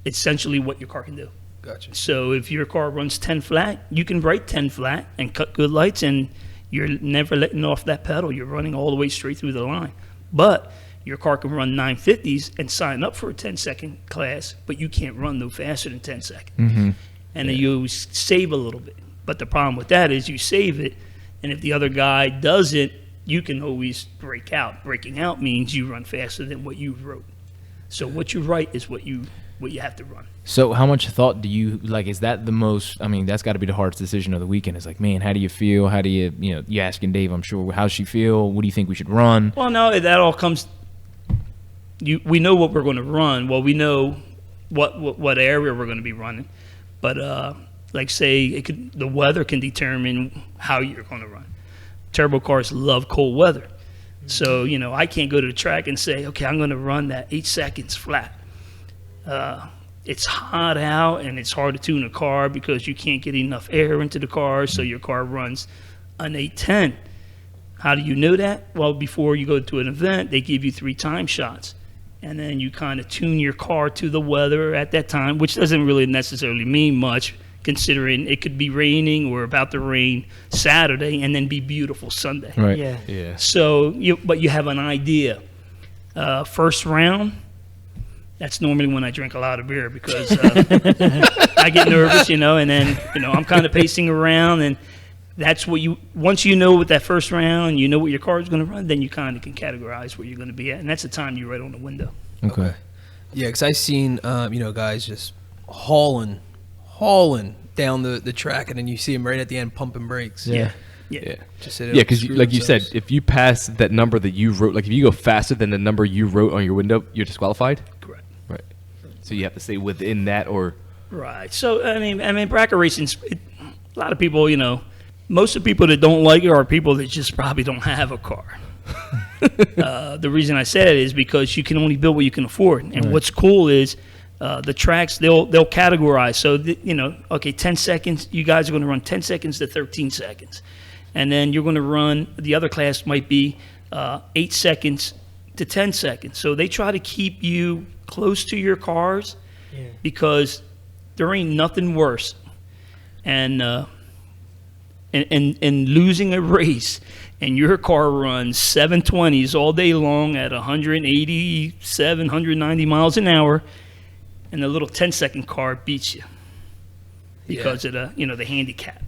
essentially what your car can do. Gotcha. So if your car runs 10 flat, you can write 10 flat and cut good lights, and you're never letting off that pedal. You're running all the way straight through the line. But your car can run 950s and sign up for a 10-second class, but you can't run no faster than 10 seconds. Mm-hmm. And then you save a little bit. But the problem with that is you save it, and if the other guy doesn't, you can always break out. Breaking out means you run faster than what you wrote. So what you write is what you have to run. So how much thought do you, like, is that the most, I mean, that's got to be the hardest decision of the weekend. It's like, man, how do you feel? How do you asking Dave, I'm sure, how's she feel? What do you think we should run? Well, no, that all comes, we know what we're going to run. Well, we know what area we're going to be running. But, like, say, the weather can determine how you're going to run. Turbo cars love cold weather. So, I can't go to the track and say, okay, I'm going to run that 8 seconds flat. It's hot out, and it's hard to tune a car because you can't get enough air into the car, so your car runs an 810. How do you know that? Well, before you go to an event, they give you 3 time shots, and then you kind of tune your car to the weather at that time, which doesn't really necessarily mean much, considering it could be raining or about to rain Saturday and then be beautiful Sunday. Right. Yeah. So, but you have an idea. First round, that's normally when I drink a lot of beer because I get nervous, and then, I'm kind of pacing around, and that's what once you know with that first round, you know what your car is going to run, then you kind of can categorize where you're going to be at, and that's the time you write on the window. Okay. Yeah, because I've seen, guys just hauling down the track, and then you see them right at the end pumping brakes. Yeah. Just because like you said, if you pass that number that you wrote, like if you go faster than the number you wrote on your window, you're disqualified? Correct. Right. So you have to stay within that, or... Right. So, I mean, bracket racing, a lot of people, most of the people that don't like it are people that just probably don't have a car. The reason I said it is because you can only build what you can afford. And what's cool is the tracks, they'll categorize. So, okay, 10 seconds, you guys are going to run 10 seconds to 13 seconds. And then you're going to run, the other class might be 8 seconds to 10 seconds. So they try to keep you close to your cars because there ain't nothing worse. And losing a race and your car runs 720s all day long at 187, 190 miles an hour, and the little 10-second car beats you because of the handicap.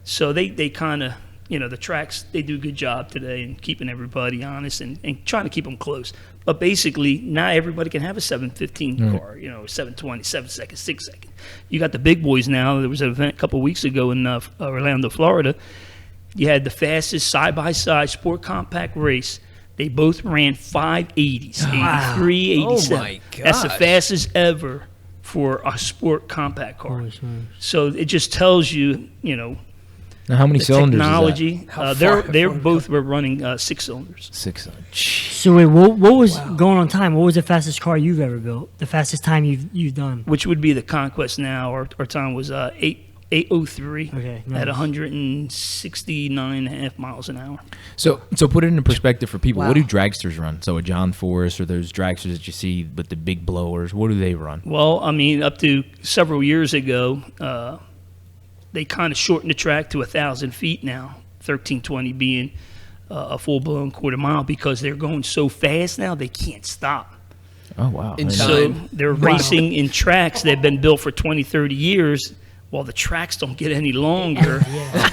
So they kind of, the tracks, they do a good job today in keeping everybody honest and trying to keep them close. But basically, not everybody can have a 715 car, 720, 7 seconds, 6 seconds. You got the big boys now. There was an event a couple of weeks ago in Orlando, Florida. You had the fastest side-by-side sport compact race. They both ran 580s, 83, 87. Oh, my gosh. That's the fastest ever for a sport compact car. So it just tells you, Now, how many cylinders technology. is that? They're both were running 6 cylinders. 6 cylinders. So wait, what was going on time? What was the fastest car you've ever built? The fastest time you've done? Which would be the Conquest now. Our time was 803 at 169.5 miles an hour. So put it into perspective for people. What do dragsters run? So a John Forrest or those dragsters that you see with the big blowers, what do they run? Well, I mean, up to several years ago, they kind of shortened the track to 1,000 feet now, 1320 being a full-blown quarter mile because they're going so fast now they can't stop. Oh, wow. So they're racing in tracks that have been built for 20, 30 years. Well, the tracks don't get any longer.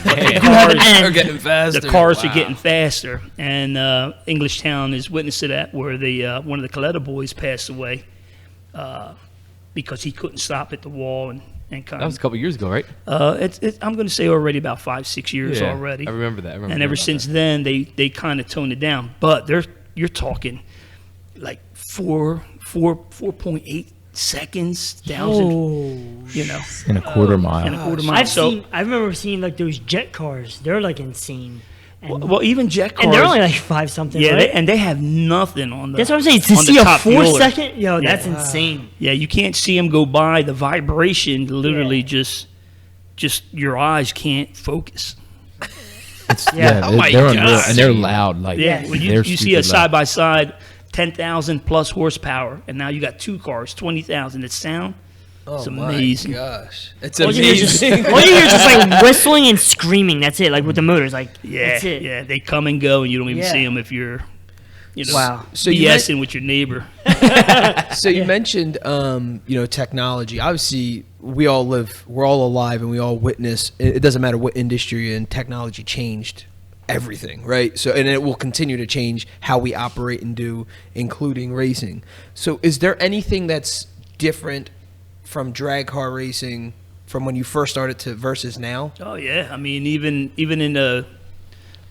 But the cars are getting faster. The cars are getting faster. And Englishtown is witness to that where one of the Coletta boys passed away because he couldn't stop at the wall and kind that was a couple years ago, right? I'm going to say already about 5-6 years already. I remember that. And ever since then, they kind of toned it down. But you're talking like 4.8 seconds, thousand, you know, In a quarter mile. in a quarter mile. I remember seeing like those jet cars. They're like insane. And, well, even jet cars. and they're only like 5 something. yeah, right? and they have nothing on the. That's what I'm saying. To on the see a top 4 roller. second, yo, Yeah. that's insane. Yeah, you can't see them go by. The vibration literally just your eyes can't focus. Yeah. Yeah, Oh my they're unreal, God. and they're loud. Like, Yeah, when you they're see a stupid loud. side by side, 10,000 plus horsepower, and now you got 2 cars, 20,000. It sound. Oh It's my amazing. gosh, it's All you hear is amazing. all you hear is just like whistling and screaming. That's it. Like with the motors. Like Yeah, that's it. yeah, they come and go, and you don't even Yeah. see them if you're, you know, Wow. So you BSing with your neighbor. So you mentioned, technology. Obviously, we're all alive, and we all witness. It doesn't matter what industry you're in, technology changed everything, right? So, and it will continue to change how we operate and do, including racing. So, is there anything that's different from drag car racing from when you first started to versus now? Oh yeah, I mean even in the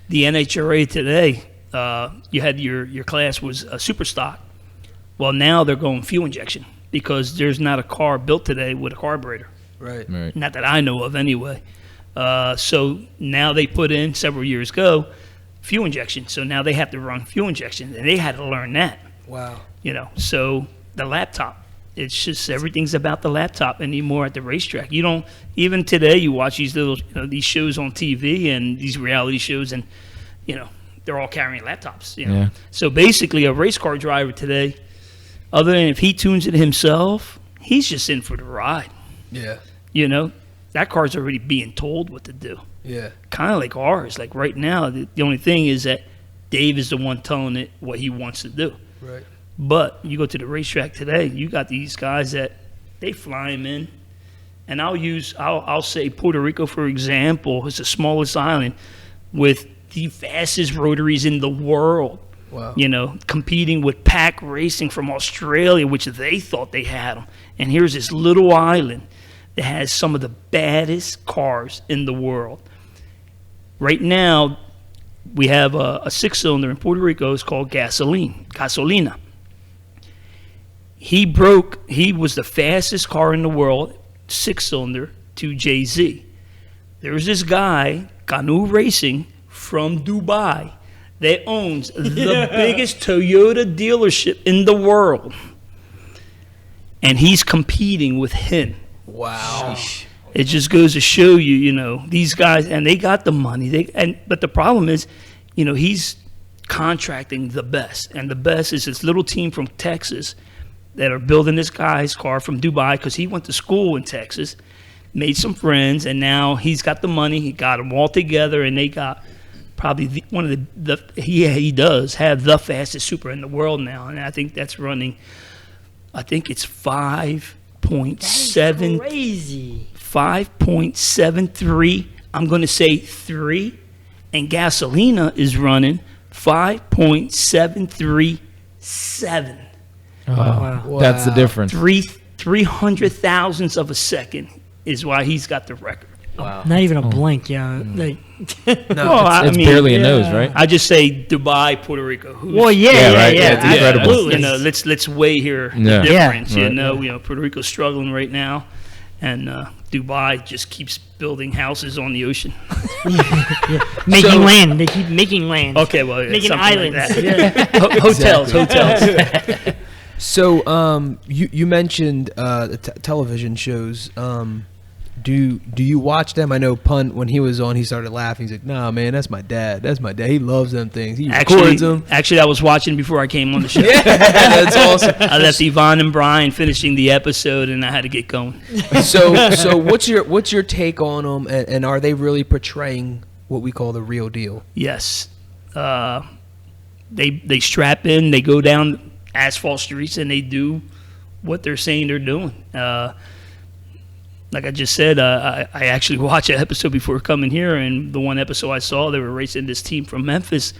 NHRA today, you had your class was a super stock. Well, now they're going fuel injection because there's not a car built today with a carburetor. Right. Right. Not that I know of anyway. So now they put in several years ago fuel injection. So now they have to run fuel injection, and they had to learn that. Wow. You know, so the laptop. It's just everything's about the laptop anymore at the racetrack. You don't even today. You watch these little these shows on TV and these reality shows, and they're all carrying laptops. Yeah. So basically, a race car driver today, other than if he tunes it himself, he's just in for the ride. Yeah. That car's already being told what to do. Yeah. Kind of like ours. Like right now, the only thing is that Dave is the one telling it what he wants to do. Right. But you go to the racetrack today, you got these guys that they fly them in. And I'll say Puerto Rico, for example, is the smallest island with the fastest rotaries in the world. Wow. Competing with pack racing from Australia, which they thought they had them. And here's this little island that has some of the baddest cars in the world. Right now, we have a 6-cylinder in Puerto Rico. It's called Gasolina. He was the fastest car in the world, 6-cylinder, to Jay-Z. There's this guy, Canoe Racing, from Dubai, that owns the biggest Toyota dealership in the world. And he's competing with him. Wow. It just goes to show you, these guys, and they got the money. But the problem is, he's contracting the best. And the best is this little team from Texas that are building this guy's car from Dubai because he went to school in Texas, made some friends, and now he's got the money. He got them all together, and they got probably one of he does have the fastest super in the world now. And I think that's running, it's 5.7. Crazy. 5.73. I'm going to say 3. And Gasolina is running 5.737. Wow. That's the difference. 300 thousandths of a second is why he's got the record. Wow. Not even a blink, yeah. Like, Well, It's barely a nose, yeah. right? I just say Dubai, Puerto Rico. well, yeah, right. yeah. Yeah, it's incredible. Absolutely. let's weigh here Yeah. the difference. Right. Puerto Rico's struggling right now, and Dubai just keeps building houses on the ocean. Making land. They keep making land. Okay, well, yeah, Making something like islands. that. Yeah. Hotels. So, you mentioned the television shows. Do you watch them? I know Punt, when he was on, he started laughing. He's like, "Nah, man, that's my dad. That's my dad. He loves them things. He records them." Actually, I was watching before I came on the show. Yeah, that's awesome. I left Yvonne and Brian finishing the episode, and I had to get going. So what's your take on them, and are they really portraying what we call the real deal? Yes, they strap in, they go down asphalt streets, and they do what they're saying they're doing. Like I just said, I actually watched an episode before coming here, and the one episode I saw, they were racing this team from Memphis,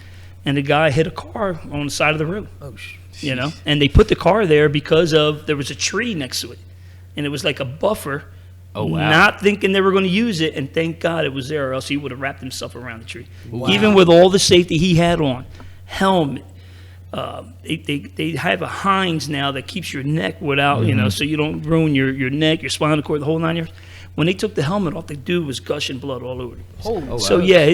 and the guy hit a car on the side of the road. Oh, And they put the car there because there was a tree next to it, and it was like a buffer. Oh, wow. Not thinking they were going to use it, and thank God it was there, or else he would have wrapped himself around the tree. Even with all the safety he had on, helmet, They have a Heinz now that keeps your neck without, so you don't ruin your neck, your spinal cord, the whole 9 yards. When they took the helmet off, the dude was gushing blood all over. So yeah,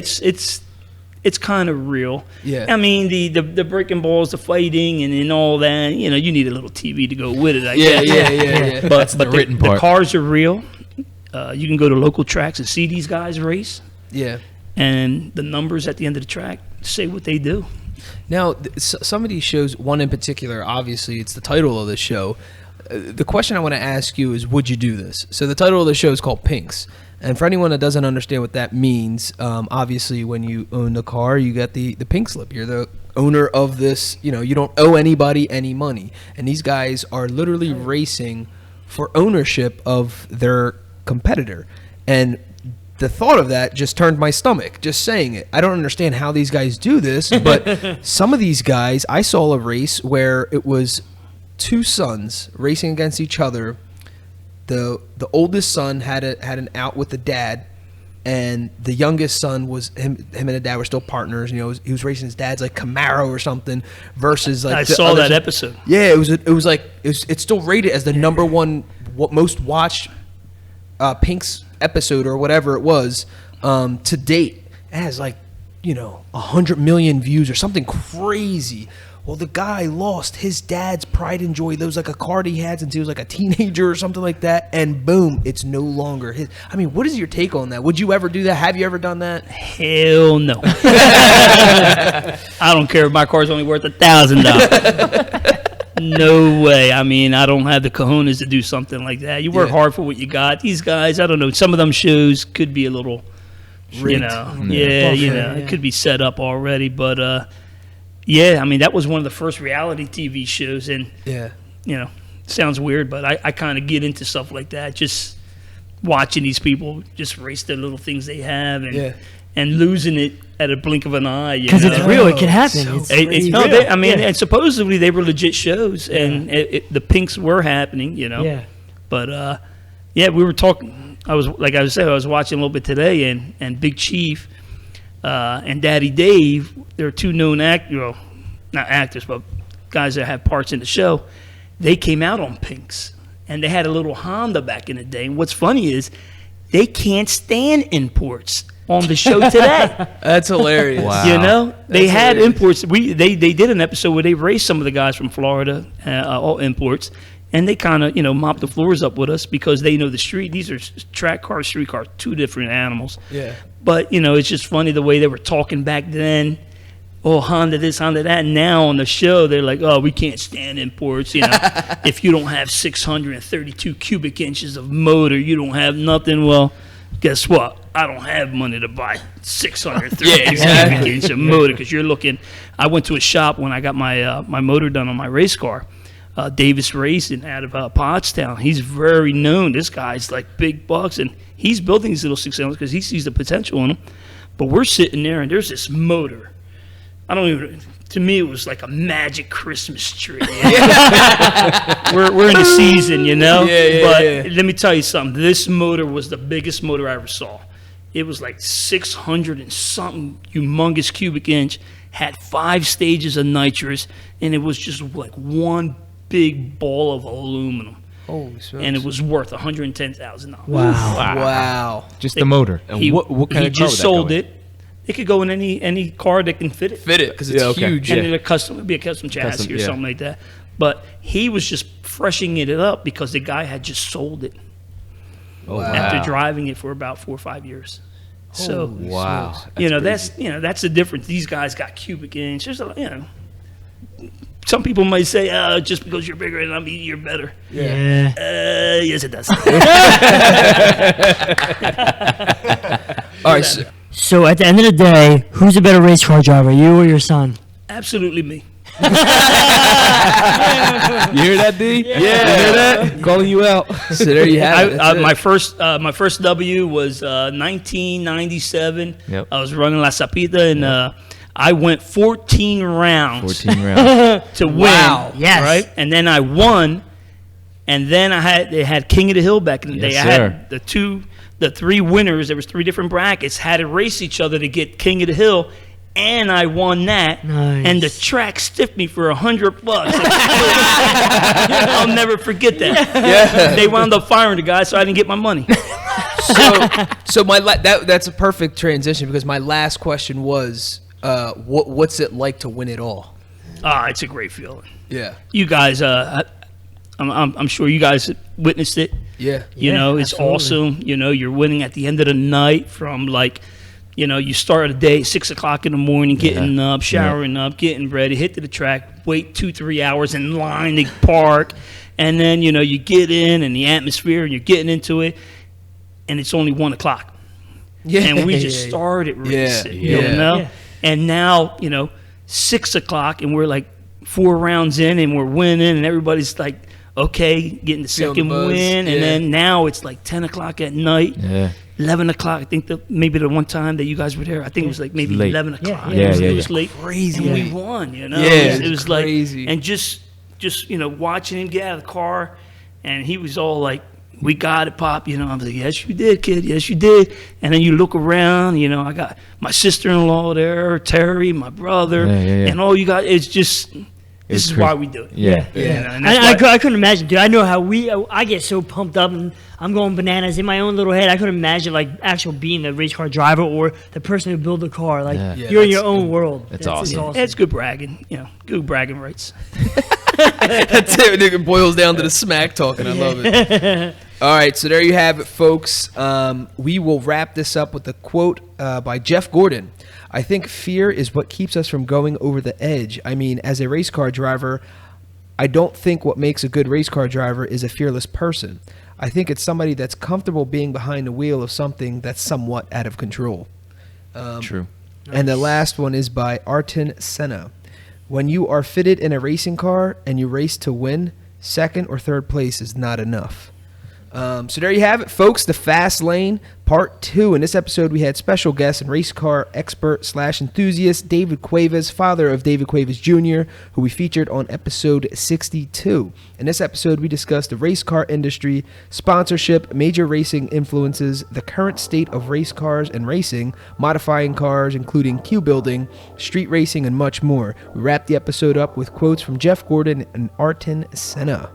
it's kind of real. Yeah. I mean, the breaking balls, the fighting, and all that. You need a little TV to go with it. I Yeah, guess. yeah. But the written the part. cars are real. You can go to local tracks and see these guys race, Yeah. and the numbers at the end of the track say what they do. Now, some of these shows, one in particular, obviously, it's the title of the show. The question I want to ask you is, would you do this? So the title of the show is called Pinks. And for anyone that doesn't understand what that means, obviously, when you own the car, you get the pink slip. You're the owner of this. You don't owe anybody any money. And these guys are literally racing for ownership of their competitor. And the thought of that just turned my stomach, just saying it. I don't understand how these guys do this, but some of these guys, I saw a race where it was two sons racing against each other. The oldest son had an out with the dad, and the youngest son was him and the dad were still partners. He was racing his dad's like Camaro or something versus like I saw that episode. Yeah, it's still rated as the number one most watched Pink's episode or whatever it was to date. It has 100 million views or something crazy. Well, the guy lost his dad's pride and joy. There was like a car he had since he was like a teenager or something like that, and boom, it's no longer his. I mean, what is your take on that? Would you ever do that? Have you ever done that? Hell no. I don't care if my car's only worth $1,000. No way. I mean, I don't have the cojones to do something like that. You work hard for what you got. These guys, I don't know. Some of them shows could be a little, Rigged. it could be set up already. But, yeah, I mean, that was one of the first reality TV shows. And, sounds weird, but I kind of get into stuff like that. Just watching these people just race the little things they have and losing it at a blink of an eye. Because it's real. It can happen. And supposedly they were legit shows, and the Pinks were happening, Yeah. But, we were talking. I was watching a little bit today, and Big Chief and Daddy Dave, they're two known not actors, but guys that have parts in the show. They came out on Pinks, and they had a little Honda back in the day. And what's funny is they can't stand imports on the show today. That's hilarious. Wow. They had hilarious. imports. They did an episode where they raced some of the guys from Florida, all imports, and they kind of mopped the floors up with us because they know the street. These are track cars, street cars, two different animals. Yeah. But it's just funny the way they were talking back then. Oh, Honda this, Honda that. Now on the show, they're like, oh, we can't stand imports. If you don't have 632 cubic inches of motor, you don't have nothing. Well, guess what? I don't have money to buy 632 cubic inches of motor because you're looking. I went to a shop when I got my my motor done on my race car. Davis Racing out of Pottstown. He's very known. This guy's like big bucks, and he's building these little 6-cylinders because he sees the potential in them. But we're sitting there, and there's this motor. To me, it was like a magic Christmas tree. We're in the season, But let me tell you something. This motor was the biggest motor I ever saw. It was like 600 and something humongous cubic inch, had 5 stages of nitrous, and it was just like one big ball of aluminum. Holy smokes. And it was worth $110,000. Wow. Just the motor. And what kind he of car just would that sold go in? it. It could go in any car that can fit it. Fit it because it's huge. And it'd be a custom chassis or something like that. But he was just freshening it up because the guy had just sold it after driving it for about 4 or 5 years. So Wow. that's the difference. These guys got cubic inch. There's some people might say, just because you're bigger than me, you're better. Yeah. Yes, it does. All right. So at the end of the day, who's a better race car driver, you or your son? Absolutely me. You hear that, D? Yeah. You hear that? Calling you out. So there you have it. My first W was 1997. Yep. I was running La Sapita, and I went 14 rounds 14 rounds. to win. Wow. Yes. Right? And then I won, and then they had King of the Hill back in the day. Yes, I sir. had the 3 winners. There was 3 different brackets. Had to race each other to get King of the Hill. and I won that. Nice. And the track stiffed me for $100. I'll never forget that. Yeah. They wound up firing the guy, so I didn't get my money. So that's a perfect transition because my last question was, what's it like to win it all? It's a great feeling. Yeah. You guys, I'm sure you guys witnessed it. Yeah. You know, it's absolutely. awesome. You know, you're winning at the end of the night from like, you know, you start a day 6 o'clock in the morning, getting up, showering up, getting ready, hit to the track, wait 2-3 hours in line to park, and then you know you get in and the atmosphere and you're getting into it, and it's only 1 o'clock. Yeah. And we just started racing, Yeah. you know, Yeah. and now 6 o'clock and we're like 4 rounds in and we're winning and everybody's like, okay, getting the Feeling second the buzz, win, yeah. and then now it's like 10 o'clock at night. Yeah. 11 o'clock. I think maybe the one time that you guys were there, I think it was like maybe Late. 11 o'clock. Yeah, It yeah, was late. Crazy And we late. won, you know? Yeah, it it's was crazy. like, and just watching him get out of the car, and he was all like, we got it, Pop. You know, I was like, yes, you did, kid. Yes, you did. And then you look around, you know, I got my sister-in-law there, Terry, my brother, Yeah. and all you got, it's just, this is crazy. why we do it. Yeah. You know, and I, that's why- I couldn't imagine, dude. I know how I get so pumped up and I'm going bananas in my own little head. I couldn't imagine like actual being the race car driver or the person who built the car. Like Yeah. Yeah, you're in your that's- own world. that's It's awesome. It's good bragging, good bragging rights. That's it. Nigga boils down to the smack talking. I love it. All right, so there you have it, folks. We will wrap this up with a quote by Jeff Gordon. I think fear is what keeps us from going over the edge. I mean, as a race car driver, I don't think what makes a good race car driver is a fearless person. I think it's somebody that's comfortable being behind the wheel of something that's somewhat out of control. True. And the last one is by Ayrton Senna. When you are fitted in a racing car and you race to win, second or third place is not enough. So there you have it, folks. The Fastlane Part 2. In this episode, we had special guest and race car expert / enthusiast David Cuevas, father of David Cuevas Jr., who we featured on episode 62. In this episode, we discussed the race car industry, sponsorship, major racing influences, the current state of race cars and racing, modifying cars, including queue building, street racing, and much more. We wrapped the episode up with quotes from Jeff Gordon and Ayrton Senna.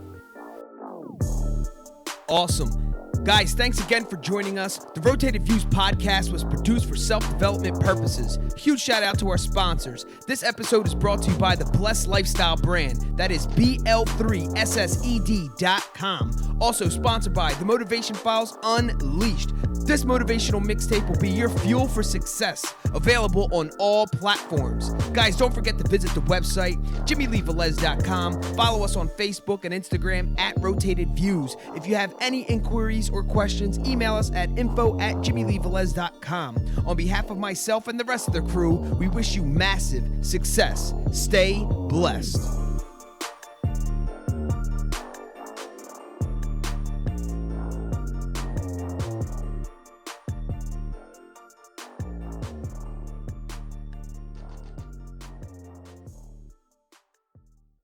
Awesome. Guys, thanks again for joining us. The Rotated Views podcast was produced for self-development purposes. Huge shout out to our sponsors. This episode is brought to you by the Blessed Lifestyle brand. That is BL3SSED.com. Also sponsored by The Motivation Files Unleashed. This motivational mixtape will be your fuel for success. Available on all platforms. Guys, don't forget to visit the website, JimmyLeeVelez.com. Follow us on Facebook and Instagram at Rotated Views. If you have any inquiries or questions, email us at info@JimmyLeeVelez.com. On behalf of myself and the rest of the crew, we wish you massive success. Stay blessed.